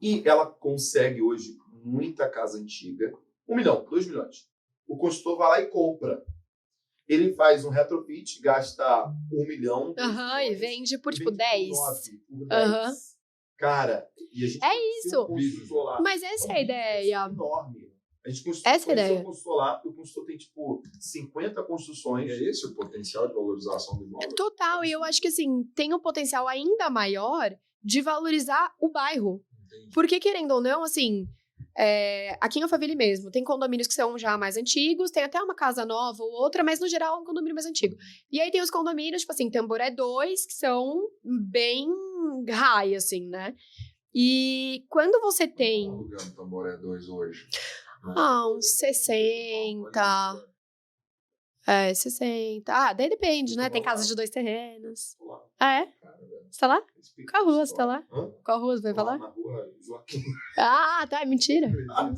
E ela consegue hoje muita casa antiga. 1 milhão, 2 milhões. O construtor vai lá e compra. Ele faz um retrofit, gasta 1 milhão. E vende por tipo 10. Por 10. Cara, e a gente isso. Lá. Mas essa é a ideia. Enorme. A gente essa é a ideia. Um construtor lá, o construtor tem tipo 50 construções. E é esse o potencial de valorização do imóvel? Total, e eu acho que assim, tem um potencial ainda maior de valorizar o bairro. Entendi. Porque, querendo ou não, assim, aqui em Alphaville mesmo, tem condomínios que são já mais antigos, tem até uma casa nova ou outra, mas no geral é um condomínio mais antigo. E aí tem os condomínios, tipo assim, Tamboré 2, que são bem high, assim, né? E quando você tem... Quanto tá alugando Tamboré 2 hoje? Uns 60... 60. Daí depende, né? Tem casa de 2 terrenos. Você tá lá? Qual rua você tá lá? Qual rua você vai falar? Na rua Joaquim. Tá, mentira. Não.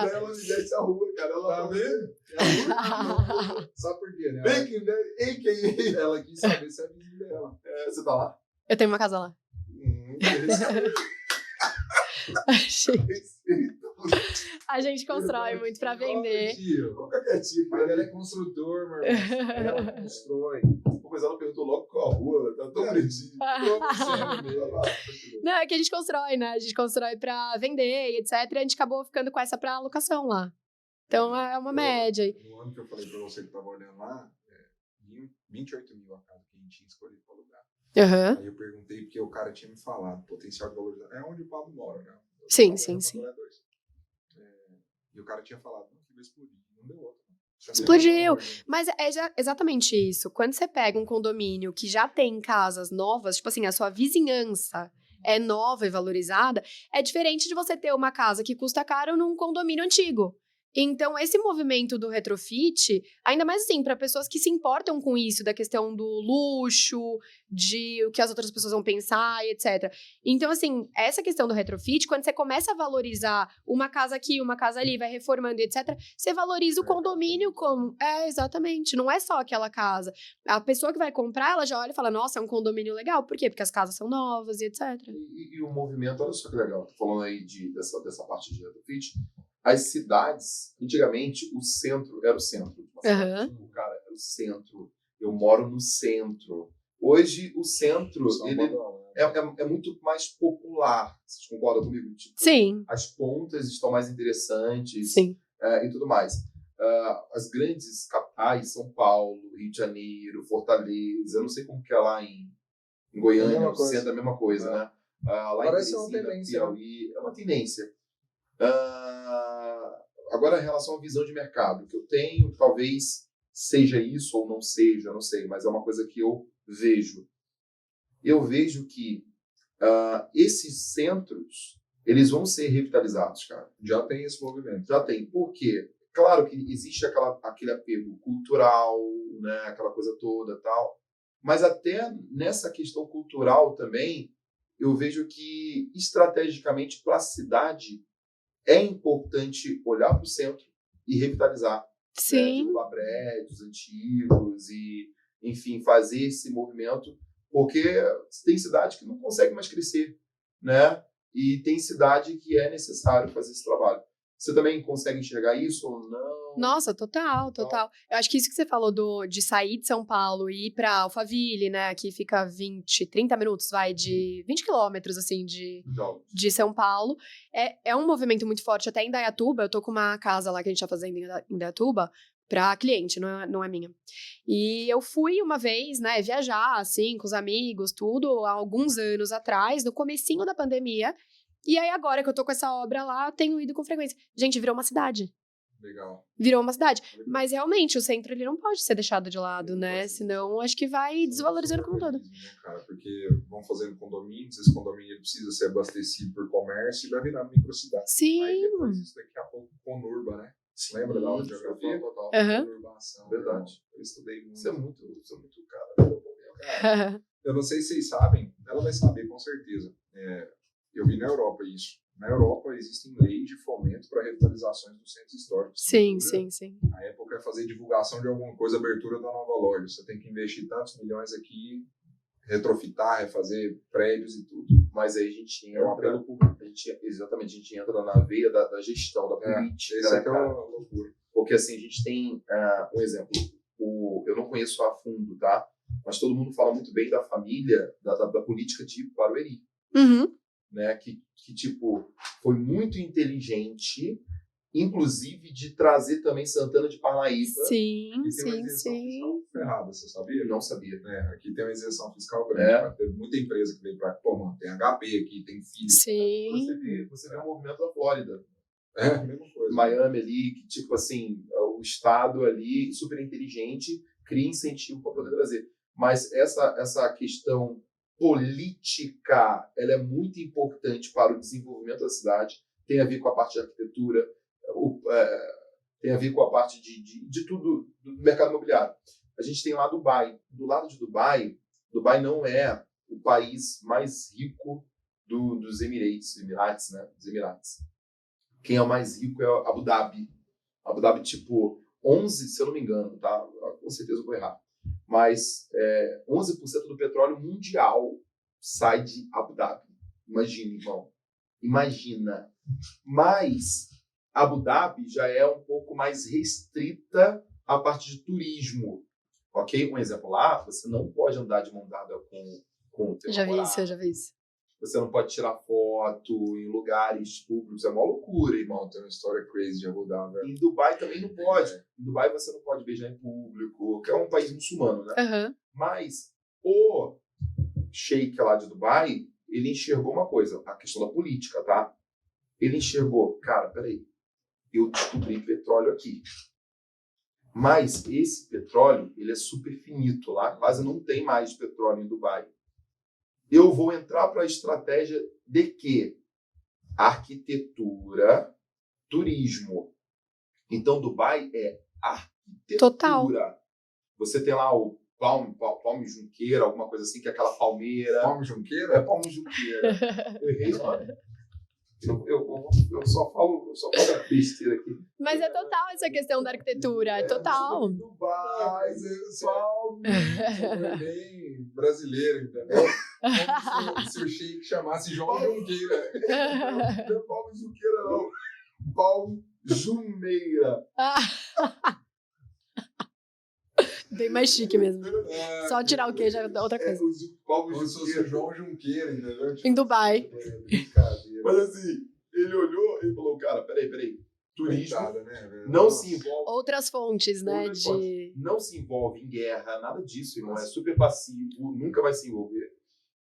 Ela me desce a rua, cara. Ela Tá vendo? Sabe por quê, né? Ela quis saber se é vizinho dela. Você tá lá? Eu tenho uma casa lá. A gente constrói muito pra vender. Fica quietinho, Mas ela é construtor, meu irmão. Ela constrói. Mas ela perguntou logo qual a rua, tá tão bonitinho. Não, é que a gente constrói, né? A gente constrói pra vender e etc. E a gente acabou ficando com essa pra alocação lá. Então é uma média. No ano que eu falei pra você que tava olhando lá, 28 mil a casa que a gente tinha escolhido pra alugar. Aham. Aí eu perguntei porque o cara tinha me falado, potencial de valorização. É onde o Pablo mora, né? Sim, Pablo sim, é sim. dois. E o cara tinha falado, não, que vai explodir. Não deu outra. Explodiu. Mas é exatamente isso. Quando você pega um condomínio que já tem casas novas, tipo assim, a sua vizinhança é nova e valorizada, é diferente de você ter uma casa que custa caro num condomínio antigo. Então, esse movimento do retrofit, ainda mais assim, para pessoas que se importam com isso, da questão do luxo, de o que as outras pessoas vão pensar e etc. Então, assim, essa questão do retrofit, quando você começa a valorizar uma casa aqui, uma casa ali, vai reformando e etc., você valoriza o condomínio como... É, exatamente. Não é só aquela casa. A pessoa que vai comprar, ela já olha e fala, nossa, é um condomínio legal. Por quê? Porque as casas são novas e etc. E o movimento, olha só que legal, tô falando aí dessa parte de retrofit. As cidades, antigamente, o centro era o centro. Aham. Cara, era o centro. Eu moro no centro. Hoje, o centro ele é muito mais popular. Vocês concordam comigo? Tipo, Sim, as pontas estão mais interessantes sim. e tudo mais. As grandes capitais, São Paulo, Rio de Janeiro, Fortaleza, eu não sei como que é lá em Goiânia, o centro é a mesma coisa, né? Lá Parece em uma Teresina, tendência, Piauí, é uma tendência. Agora, em relação à visão de mercado que eu tenho, talvez seja isso ou não seja, não sei, mas é uma coisa que eu vejo. Eu vejo que esses centros, eles vão ser revitalizados, cara. Já tem esse movimento. Já tem. Por quê? Claro que existe aquele apego cultural, né, aquela coisa toda tal, mas até nessa questão cultural também, eu vejo que estrategicamente para a cidade é importante olhar para o centro e revitalizar, né? Sim. Derrubar prédios antigos e, enfim, fazer esse movimento, porque tem cidade que não consegue mais crescer, né? E tem cidade que é necessário fazer esse trabalho. Você também consegue enxergar isso ou não? Nossa, total. Eu acho que isso que você falou de sair de São Paulo e ir pra Alphaville, né? Que fica 30 minutos, de 20 quilômetros, assim, de São Paulo. É um movimento muito forte, até em Indaiatuba. Eu tô com uma casa lá que a gente tá fazendo em Indaiatuba pra cliente, não é minha. E eu fui uma vez, né, viajar, assim, com os amigos, tudo, há alguns anos atrás, no comecinho da pandemia. E aí, agora que eu tô com essa obra lá, tenho ido com frequência. Gente, virou uma cidade. Legal. Virou uma cidade. Mas, realmente, o centro ele não pode ser deixado de lado, né? Senão, acho que vai desvalorizando como um todo. Né, cara? Porque vão fazendo condomínios, esse condomínio ele precisa ser abastecido por comércio e vai virar microcidade. Sim. Aí depois isso daqui a pouco conurba, né? Você lembra da aula de geografia? Aham. Conurbação. Verdade. Eu estudei muito. Isso é muito cara. Eu não sei se vocês sabem, ela vai saber com certeza. Eu vi na Europa isso. Na Europa existem leis de fomento para revitalizações dos centros históricos. Sim. A época é fazer divulgação de alguma coisa, abertura da nova loja. Você tem que investir tantos milhões aqui, retrofitar, refazer prédios e tudo. Mas aí a gente entra, É um apelo público. exatamente, a gente entra na veia da gestão, da política. Isso né, aqui é cara? uma loucura. Porque assim, a gente tem um exemplo. Eu não conheço a fundo, tá? Mas todo mundo fala muito bem da família, da política de Barueri. Uhum. Né? Que, tipo, foi muito inteligente, inclusive de trazer também Santana de Parnaíba. Sim. Aqui tem uma isenção fiscal ferrada, você sabia? Eu não sabia. Aqui tem uma isenção fiscal grande. Teve muita empresa que veio para cá. Pô, mano, tem HP aqui, tem Philips. Sim. Você vê o movimento da Flórida. A mesma coisa. Miami ali, que tipo assim, o Estado ali, super inteligente, cria incentivo para poder trazer. Mas essa questão política, ela é muito importante para o desenvolvimento da cidade, tem a ver com a parte de arquitetura, tem a ver com a parte de tudo do mercado imobiliário. A gente tem lá Dubai. Do lado de Dubai não é o país mais rico dos Emirates, né? Dos Emirates. Quem é o mais rico é Abu Dhabi. Abu Dhabi, tipo, 11, se eu não me engano, tá? Com certeza eu vou errar. Mas 11% do petróleo mundial sai de Abu Dhabi. Imagina, irmão. Imagina. Mas Abu Dhabi já é um pouco mais restrita a parte de turismo. Ok? Um exemplo lá, você não pode andar de mão dada com o teu namorado. Já vi isso. Você não pode tirar foto em lugares públicos. É uma loucura, irmão. Tem uma história crazy de Abu Dhabi. Em Dubai também não pode. Em Dubai você não pode beijar em público, que é um país muçulmano, né? Uhum. Mas o sheik lá de Dubai, ele enxergou uma coisa, a questão da política, tá? Ele enxergou, cara, peraí, eu descobri petróleo aqui. Mas esse petróleo, ele é super finito lá, quase não tem mais petróleo em Dubai. Eu vou entrar para a estratégia de quê? Arquitetura, turismo. Então, Dubai é arquitetura. Total. Você tem lá o Palme Junqueira, alguma coisa assim, que é aquela palmeira. Palme Junqueira? É Palme Junqueira. Eu errei o nome. Eu só falo besteira aqui. Mas é total essa questão da arquitetura, é total. Dubai, Palme. É bem brasileiro, entendeu? Como se o Sheik chamasse João Junqueira. Não é Palme Junqueira, não. Palme Jumeira. Bem mais chique mesmo. Só tirar o queijo é outra coisa. Palme Como se fosse João Junqueira, entendeu? Em Dubai. Brincadeira. Mas assim, ele olhou e falou, cara, peraí. Turismo Coitada, né, velho? não se envolve. Outras fontes, né? Outras fontes. Não se envolve em guerra, nada disso, irmão. É super passivo, nunca vai se envolver.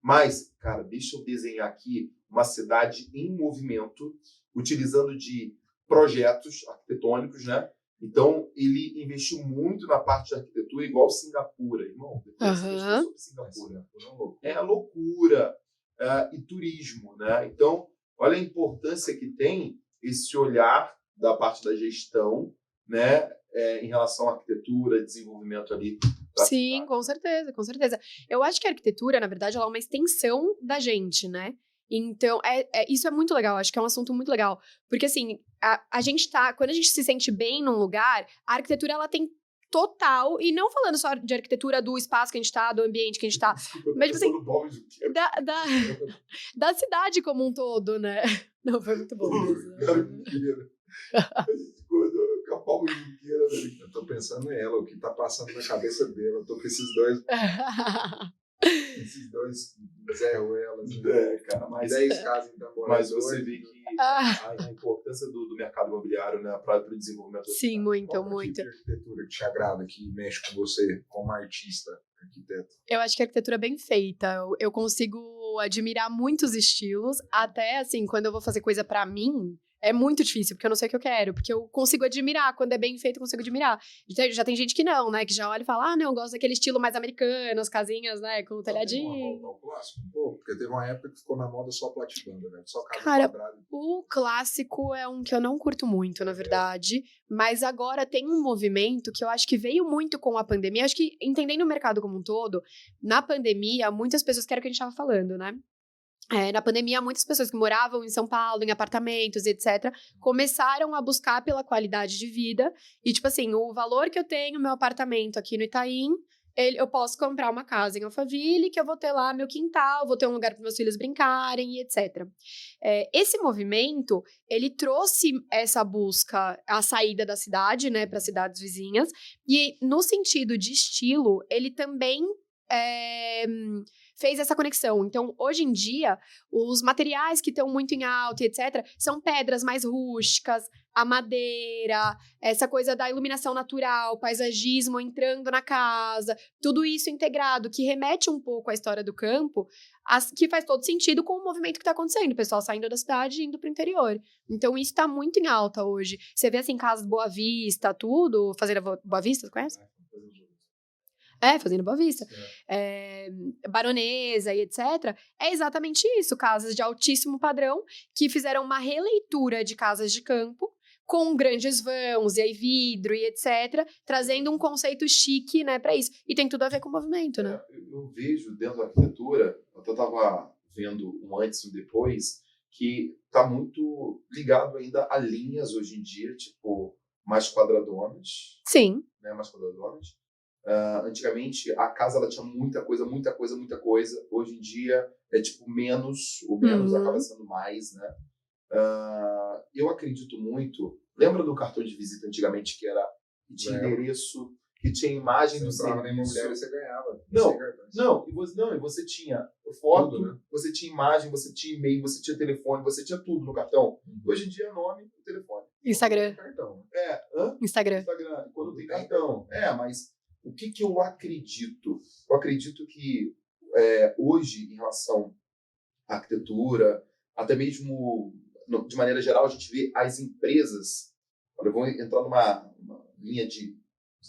Mas, cara, deixa eu desenhar aqui uma cidade em movimento, utilizando de projetos arquitetônicos, né? Então, ele investiu muito na parte de arquitetura, igual Singapura, irmão. Depois você sobre Singapura. É a loucura. E turismo, né? Então, olha a importância que tem esse olhar da parte da gestão, né? Em relação à arquitetura, desenvolvimento ali. Sim, com certeza, com certeza. Eu acho que a arquitetura, na verdade, ela é uma extensão da gente, né? Então, isso é muito legal, acho que é um assunto muito legal. Porque, assim, a gente quando a gente se sente bem num lugar, a arquitetura, ela tem total, e não falando só de arquitetura do espaço que a gente tá, do ambiente que a gente tá, mas, tipo assim, da cidade como um todo, né? Não, foi muito bom mesmo. Eu tô pensando nela, o que tá passando na cabeça dela. Eu tô com esses dois Zé Ruelas, né? Cara, mas 10 casas em Tamboré. Mas você vê que a importância do mercado imobiliário, né, para o desenvolvimento. Sim, muito, Qual muito. tipo de arquitetura que te agrada, que mexe com você como artista, arquiteto? Eu acho que a arquitetura é bem feita. Eu consigo admirar muitos estilos, até assim, quando eu vou fazer coisa pra mim, é muito difícil, porque eu não sei o que eu quero, porque eu consigo admirar, quando é bem feito, eu consigo admirar. Já tem gente que não, né, que já olha e fala, não, eu gosto daquele estilo mais americano, as casinhas, né, com o telhadinho. O clássico, um pouco, porque teve uma época que ficou na moda só platibanda, né, só casa Cara, quadrada. O clássico é um que eu não curto muito, na verdade, mas agora tem um movimento que eu acho que veio muito com a pandemia, acho que entendendo o mercado como um todo, na pandemia, muitas pessoas, que era o que a gente estava falando, né? Na pandemia, muitas pessoas que moravam em São Paulo, em apartamentos, etc., começaram a buscar pela qualidade de vida. E, tipo assim, o valor que eu tenho no meu apartamento aqui no Itaim, eu posso comprar uma casa em Alphaville, que eu vou ter lá meu quintal, vou ter um lugar para meus filhos brincarem, e etc. Esse movimento, ele trouxe essa busca, a saída da cidade, né, para cidades vizinhas. E, no sentido de estilo, ele também fez essa conexão. Então, hoje em dia, os materiais que estão muito em alta, etc., são pedras mais rústicas, a madeira, essa coisa da iluminação natural, paisagismo entrando na casa, tudo isso integrado, que remete um pouco à história do campo, que faz todo sentido com o movimento que está acontecendo, o pessoal saindo da cidade e indo para o interior. Então, isso está muito em alta hoje. Você vê, assim, casas Boa Vista, tudo, Fazenda Boa Vista, você conhece? Fazenda Boa Vista. Baronesa e etc. É exatamente isso. Casas de altíssimo padrão que fizeram uma releitura de casas de campo com grandes vãos e aí vidro e etc. Trazendo um conceito chique, né, para isso. E tem tudo a ver com o movimento, né? Eu vejo dentro da arquitetura, eu estava vendo um antes e um depois, que está muito ligado ainda a linhas hoje em dia, tipo, mais quadradonas. Sim. Né, mais quadradonas. Antigamente a casa ela tinha muita coisa. Hoje em dia é tipo menos, o menos acaba sendo mais, né? Eu acredito muito. Lembra do cartão de visita antigamente que era de endereço, que tinha imagem do serviço? serviço? Imobiliária você ganhava. E você tinha foto, tudo, né? Você tinha imagem, você tinha e-mail, você tinha telefone, você tinha tudo no cartão. Hoje em dia é nome e telefone. Instagram. Cartão. Instagram. Quando tem cartão. Mas o que eu acredito? Eu acredito que hoje, em relação à arquitetura, até mesmo, de maneira geral, a gente vê as empresas, olha, eu vou entrar numa linha de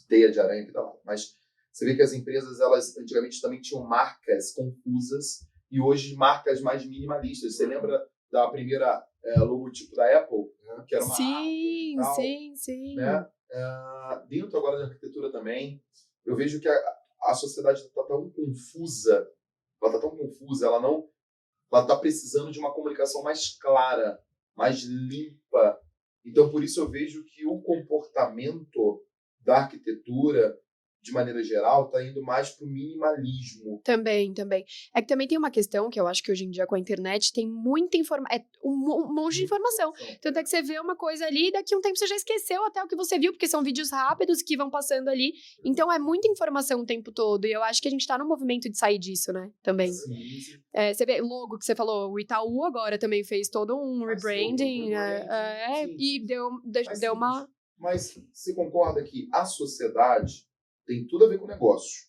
teia de aranha que tá lá, mas você vê que as empresas, elas antigamente também tinham marcas confusas e hoje marcas mais minimalistas. Você lembra da primeira logotipo da Apple? Que era uma árvore e tal, sim. né? Dentro agora da arquitetura também, eu vejo que a sociedade está tão confusa, ela está precisando de uma comunicação mais clara, mais limpa. Então, por isso eu vejo que o comportamento da arquitetura, de maneira geral, está indo mais para o minimalismo. Também. É que também tem uma questão que eu acho que hoje em dia com a internet tem muita informação, um monte de informação. Tanto é que você vê uma coisa ali e daqui a um tempo você já esqueceu até o que você viu, porque são vídeos rápidos que vão passando ali. Então é muita informação o tempo todo. E eu acho que a gente tá no movimento de sair disso, né? Também. Sim. Você vê, logo que você falou, o Itaú agora também fez todo um rebranding. E deu uma... Mas você concorda que a sociedade tem tudo a ver com o negócio?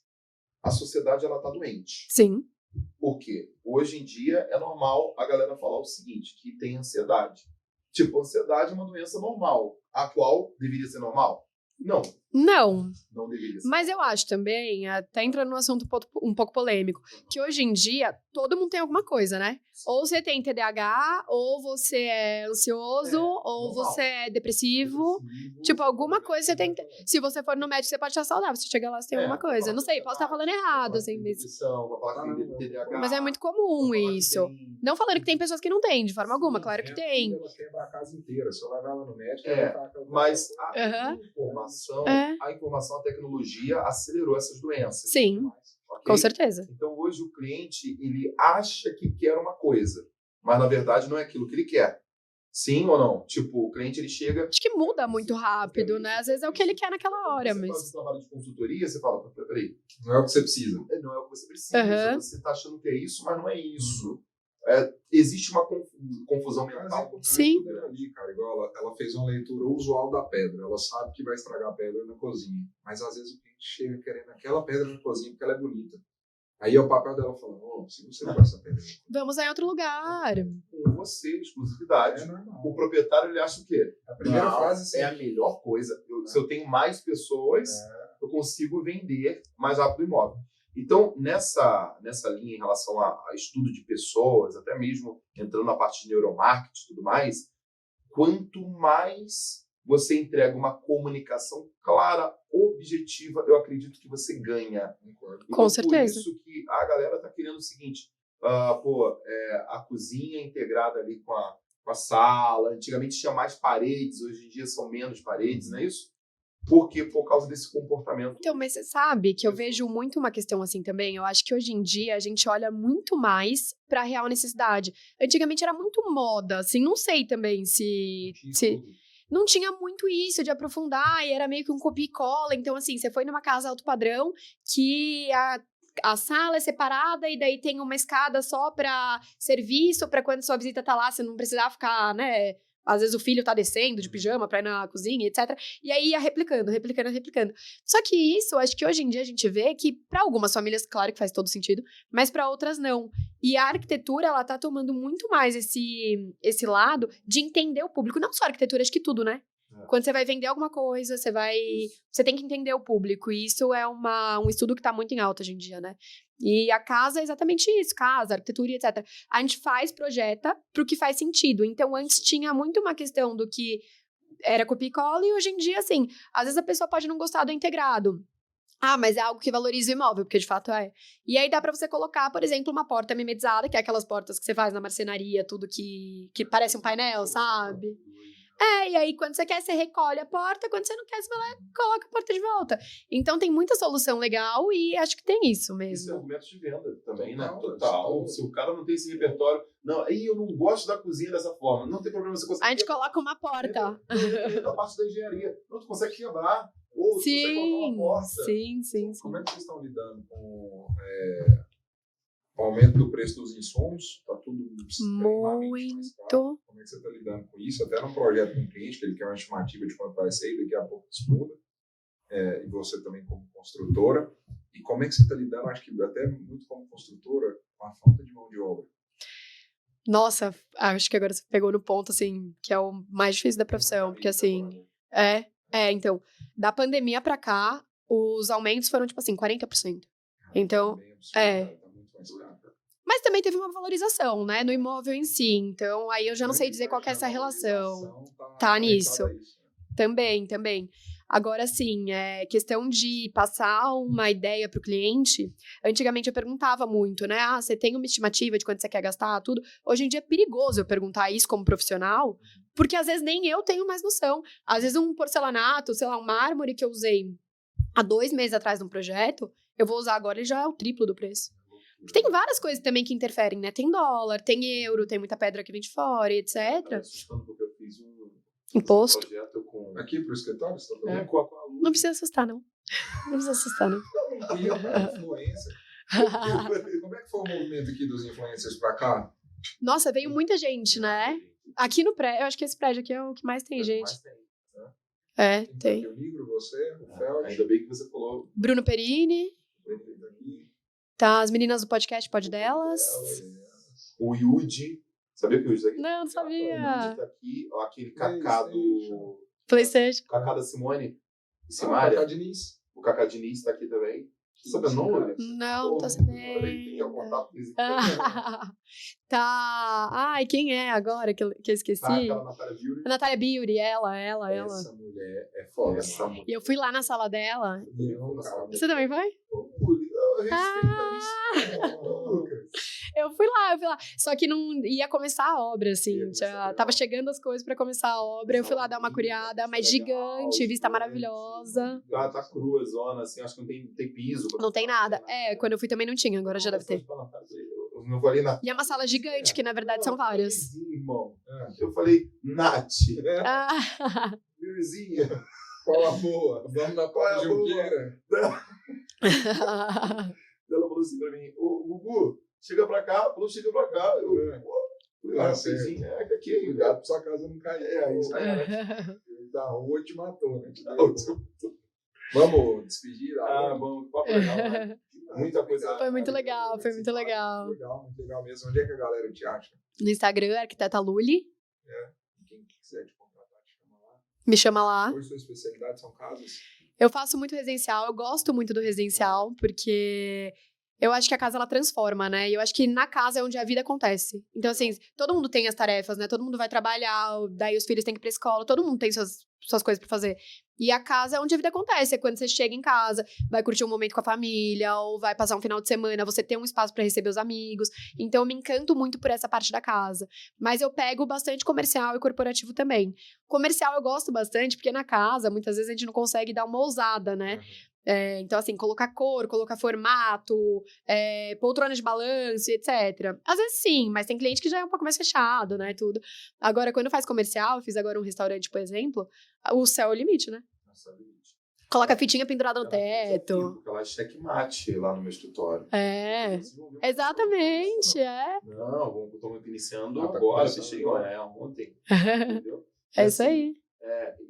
A sociedade, ela tá doente. Sim. Por quê? Hoje em dia é normal a galera falar o seguinte, que tem ansiedade. Tipo, ansiedade é uma doença normal, a qual deveria ser normal? Não deveria ser. Mas eu acho também, até entrando num assunto um pouco polêmico, que hoje em dia todo mundo tem alguma coisa, né? Ou você tem TDAH, ou você é ansioso, ou normal. você é depressivo. Tipo, alguma coisa você tem. Se você for no médico, você pode estar saudável. Se chegar lá, você tem alguma coisa. Não sei, posso estar falando errado, assim. Mas é muito comum isso. Não falando que tem pessoas que não têm, de forma alguma, claro que tem. Ela quebra a casa inteira. Se eu levar ela no médico, mas a informação, a tecnologia acelerou essas doenças. Sim, okay? Com certeza. Então, hoje o cliente, ele acha que quer uma coisa, mas na verdade não é aquilo que ele quer. Sim ou não? Tipo, o cliente, ele chega... Acho que muda muito rápido, né? Às vezes é o que ele quer naquela hora, mas... Você faz um trabalho de consultoria, você fala, peraí. Não é o que você precisa. Não é o que você precisa. Você tá achando que é isso, mas não é isso. Existe uma confusão mental. Sim. Ali, cara, igual ela fez uma leitura usual da pedra. Ela sabe que vai estragar a pedra na cozinha. Mas às vezes o cliente chega querendo aquela pedra na cozinha porque ela é bonita. Aí é o papel dela falando, se você não gosta dessa pedra, vamos em outro lugar. Com você, exclusividade. O proprietário, ele acha o quê? A primeira frase é a melhor coisa. Se eu tenho mais pessoas, eu consigo vender mais rápido o imóvel. Então, nessa linha em relação a estudo de pessoas, até mesmo entrando na parte de neuromarketing e tudo mais, quanto mais você entrega uma comunicação clara, objetiva, eu acredito que você ganha. Então, com certeza. Por isso que a galera está querendo o seguinte, a cozinha integrada ali com a sala, antigamente tinha mais paredes, hoje em dia são menos paredes, não é isso? Porque por causa desse comportamento. Então, mas você sabe que eu vejo muito uma questão assim também. Eu acho que hoje em dia a gente olha muito mais para a real necessidade. Antigamente era muito moda, assim, não sei também se não tinha muito isso de aprofundar e era meio que um copia e cola. Então, assim, você foi numa casa alto padrão que a sala é separada e daí tem uma escada só para serviço, para quando sua visita tá lá, você não precisar ficar, né? Às vezes o filho tá descendo de pijama pra ir na cozinha, etc. E aí ia replicando. Só que isso, acho que hoje em dia a gente vê que pra algumas famílias, claro que faz todo sentido, mas pra outras não. E a arquitetura, ela tá tomando muito mais esse lado de entender o público. Não só a arquitetura, acho que tudo, né? Quando você vai vender alguma coisa, você tem que entender o público. E isso é um estudo que tá muito em alta hoje em dia, né? E a casa é exatamente isso, casa, arquitetura, etc. A gente projeta pro que faz sentido. Então, antes tinha muito uma questão do que era copia e cola, e hoje em dia, assim, às vezes a pessoa pode não gostar do integrado. Mas é algo que valoriza o imóvel, porque de fato é. E aí dá pra você colocar, por exemplo, uma porta mimetizada, que é aquelas portas que você faz na marcenaria, tudo que parece um painel, sabe? E aí quando você quer, você recolhe a porta, quando você não quer, você vai lá e coloca a porta de volta. Então tem muita solução legal e acho que tem isso mesmo. Isso é argumento de venda também, né? Total. Se o cara não tem esse repertório, eu não gosto da cozinha dessa forma, não tem problema, você consegue... A gente coloca uma porta. A parte da engenharia, não, tu consegue quebrar, ou tu consegue colocar uma porta. Sim. Como é que vocês estão lidando com o aumento do preço dos insumos? Está tudo extremamente mais caro. Como é que você está lidando com isso? Até no projeto com o cliente, que ele quer uma estimativa de quanto vai ser, daqui a pouco isso muda. e você também como construtora. E como é que você está lidando, acho que até muito como construtora, com a falta de mão de obra? Nossa, acho que agora você pegou no ponto, assim, que é o mais difícil da profissão. Porque, assim, então, da pandemia pra cá, os aumentos foram, tipo assim, 40%. Então, Também absurdo, cara, tá muito mais caro. mas também teve uma valorização, né, no imóvel em si. Então, aí eu já não sei dizer qual que é essa relação. Tá nisso. Também. Agora, sim, questão de passar uma ideia para o cliente. Antigamente eu perguntava muito, né? Ah, você tem uma estimativa de quanto você quer gastar, tudo. Hoje em dia é perigoso eu perguntar isso como profissional, porque às vezes nem eu tenho mais noção. Às vezes um porcelanato, sei lá, um mármore que eu usei há 2 meses atrás num projeto, eu vou usar agora e já é o triplo do preço. Porque tem várias coisas também que interferem, né? Tem dólar, tem euro, tem muita pedra que vem de fora, etc. Porque eu fiz Imposto. projeto com... Aqui pro escritório, você tá fazendo? com a Lu. Não precisa assustar, não. Não precisa assustar, não. Influência. Como é que foi o movimento aqui dos influencers pra cá? Nossa, veio muita gente, né? Aqui no prédio, eu acho que esse prédio aqui é o que mais tem gente. Mas tem. Tem. O Negro, você, o Feld. Ainda bem que você falou. Bruno Perini, tá as meninas do podcast Pod Delas. O Yudi. Sabia que o Yudi tá aqui? Não O sabia. Yudi tá aqui. Ó, aquele Cacá do... PlayStation. Cacá da Simone. O Simária. Cacá Diniz. O Cacá Diniz tá aqui também. Sabe o nome? Não, tô Tem sabendo. contato com esse Tá. Ai, quem é agora que eu esqueci? aquela Natália Beauty. A Natália Beauty, ela. Essa mulher é foda. Essa mulher. E eu fui lá na sala dela. Você também foi? Eu fui lá. Só que não ia começar a obra, assim. Já tava chegando as coisas pra começar a obra. Eu fui lá dar uma curiada, mas gigante, vista maravilhosa. Tá crua, zona, assim, acho que não tem piso. Não tem nada. Quando eu fui também não tinha, agora já deve ter. Eu não falei na... E é uma sala gigante, que na verdade são várias. Irmão. Eu falei, Nath. Ah, Vizinha. Qual a boa? Vamos na Qual é a Praia Junqueira. Ela falou assim pra mim, ô Gugu, chega pra cá. Falou, chega pra cá. Eu, fui lá, vizinha, aqui. Cuidado pra sua casa não cair. Aí já era. Da rua te matou, né? Vamos despedir? Vamos. Papo legal, né? Muita coisa. Foi muito legal. Muito legal mesmo. Onde é que a galera te acha? No Instagram, Arquiteta Luli. Quem quiser te contratar, te chama lá. Me chama lá. Hoje sua especialidade são casas? Eu faço muito residencial, eu gosto muito do residencial, porque eu acho que a casa, ela transforma, né? E eu acho que na casa é onde a vida acontece. Então, assim, todo mundo tem as tarefas, né? Todo mundo vai trabalhar, daí os filhos têm que ir pra escola, todo mundo tem suas coisas pra fazer. E a casa é onde a vida acontece, é quando você chega em casa, vai curtir um momento com a família, ou vai passar um final de semana, você tem um espaço pra receber os amigos. Então, eu me encanto muito por essa parte da casa. Mas eu pego bastante comercial e corporativo também. Comercial eu gosto bastante, porque na casa, muitas vezes a gente não consegue dar uma ousada, né? Então, assim, colocar cor, colocar formato, poltrona de balanço, etc. Às vezes sim, mas tem cliente que já é um pouco mais fechado, né, tudo. Agora, quando faz comercial, eu fiz agora um restaurante, por exemplo, o céu é o limite, né? Coloca a fitinha pendurada no teto. Ela é checkmate lá no meu escritório. Exatamente, Não, estamos iniciando tá agora, começando você chegou ontem. Entendeu? É isso aí.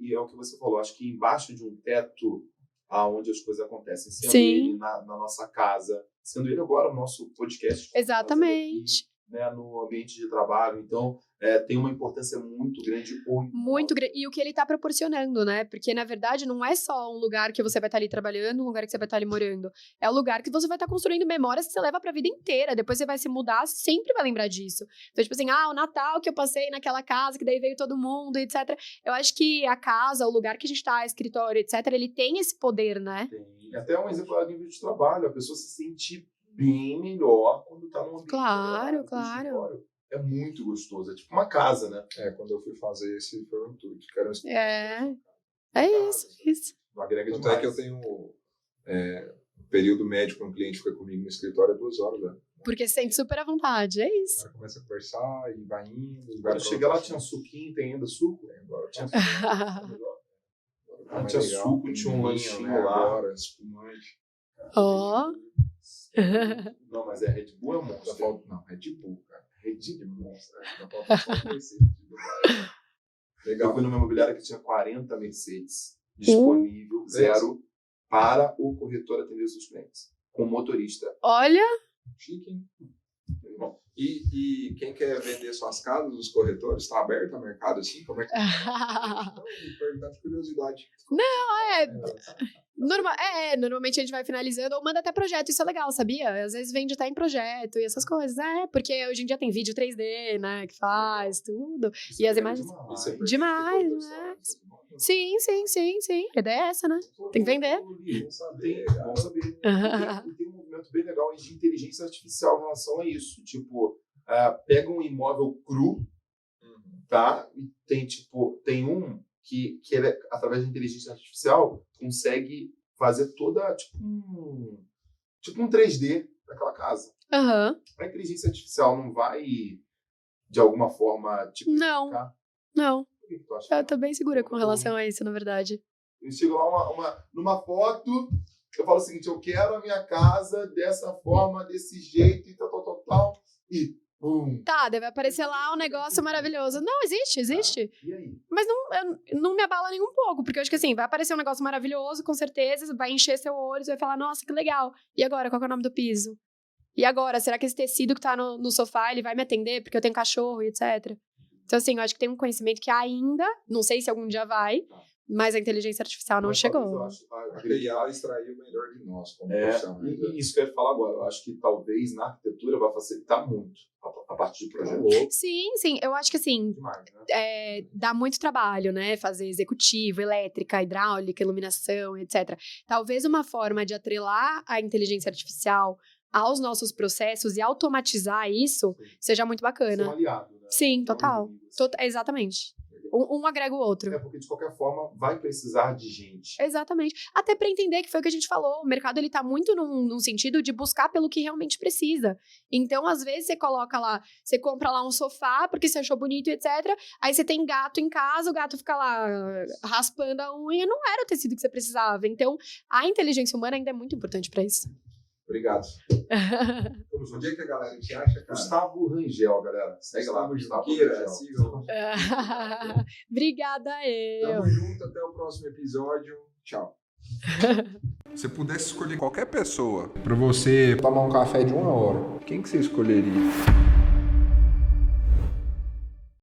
E é o que você falou, acho que embaixo de um teto aonde as coisas acontecem, sendo Sim. ele na nossa casa, sendo ele agora o nosso podcast. Exatamente. Aqui, né, no ambiente de trabalho. Então, tem uma importância muito grande. Muito grande. E o que ele tá proporcionando, né? Porque, na verdade, não é só um lugar que você vai estar ali trabalhando, um lugar que você vai estar ali morando. É um lugar que você vai estar construindo memórias que você leva pra vida inteira. Depois você vai se mudar, você sempre vai lembrar disso. Então, tipo assim, o Natal que eu passei naquela casa, que daí veio todo mundo, etc. Eu acho que a casa, o lugar que a gente tá, escritório, etc., ele tem esse poder, né? Tem. Até um exemplo a nível de trabalho. A pessoa se sente bem melhor quando tá num ambiente. Claro. É muito gostoso, é tipo uma casa, né? Quando eu fui fazer esse foi o intuito. Quero Isso. Não agrega Tanto demais. é que eu tenho um período médio para um cliente ficar comigo no escritório 2 horas, né? Porque se sente super à vontade, é O isso. cara começa a conversar e vai indo. E vai Quando pra chega lá, outra tinha coisa. suquinho, tem ainda suco? Agora tinha Tinha suco, tinha um lanchinho lá. Agora, espumante. Ó. Não, mas Red Bull é monstro. Não, Red Bull, cara. Red Bull. Dá pra só Mercedes. Eu Legal. fui numa imobiliária que tinha 40 Mercedes disponível, zero. para o corretor atender os seus clientes, com o motorista. Olha, Chique, hein? E quem quer vender suas casas, os corretores, está aberto ao mercado assim? Como é que Não, me perguntar de curiosidade. normalmente a gente vai finalizando ou manda até projeto, isso é legal, sabia? Às vezes vende até em projeto e essas coisas, porque hoje em dia tem vídeo 3D, né, que faz tudo. E as imagens... Isso é Demais, perfeito, né? pessoal. Sim. A ideia é essa, né? Tem que vender. Vamos saber. E tem um movimento bem legal de inteligência artificial em relação a isso. Tipo, pega um imóvel cru, tá? E tem um que ele, através da inteligência artificial, consegue fazer toda, tipo um 3D daquela casa. Aham. A inteligência artificial não vai, de alguma forma, Não. O que tu acha? Eu tô bem segura com relação a isso, na verdade. Eu chego lá numa foto, eu falo o seguinte, eu quero a minha casa dessa forma, desse jeito, e tal, e pum. Tá, deve aparecer lá um negócio maravilhoso. Não, existe. E aí? Mas não me abala nem um pouco, porque eu acho que assim, vai aparecer um negócio maravilhoso, com certeza, vai encher seu olho, você vai falar, nossa, que legal. E agora, qual que é o nome do piso? E agora, será que esse tecido que tá no sofá, ele vai me atender porque eu tenho cachorro e etc? Então, assim, eu acho que tem um conhecimento que ainda, não sei se algum dia vai, mas a inteligência artificial não Mas chegou. talvez eu acho, A IA extraiu o melhor de nós como É, profissionais. e isso que eu ia falar agora. Eu acho que talvez na arquitetura vai facilitar muito a parte de projeto. Sim, eu acho que assim, Demais, né? dá muito trabalho, né? Fazer executivo, elétrica, hidráulica, iluminação, etc. Talvez uma forma de atrelar a inteligência artificial aos nossos processos e automatizar isso seja muito Ser um bacana. aliado, né? Sim, total. Um inimigo, assim. Exatamente. Um agrega o outro. É porque, de qualquer forma, vai precisar de gente. Exatamente. Até para entender que foi o que a gente falou, o mercado ele tá muito num sentido de buscar pelo que realmente precisa. Então, às vezes, você coloca lá, você compra lá um sofá porque você achou bonito, etc. Aí você tem gato em casa, o gato fica lá raspando a unha, não era o tecido que você precisava. Então, a inteligência humana ainda é muito importante para isso. Obrigado. Onde é que a galera te acha, cara? Gustavo Rangel, galera. Segue lá, Gustavo Junqueira, Rangel. sigam. Obrigada, eu. Tamo junto, até o próximo episódio. Tchau. Se pudesse escolher qualquer pessoa pra você tomar um café de 1 hora, quem que você escolheria?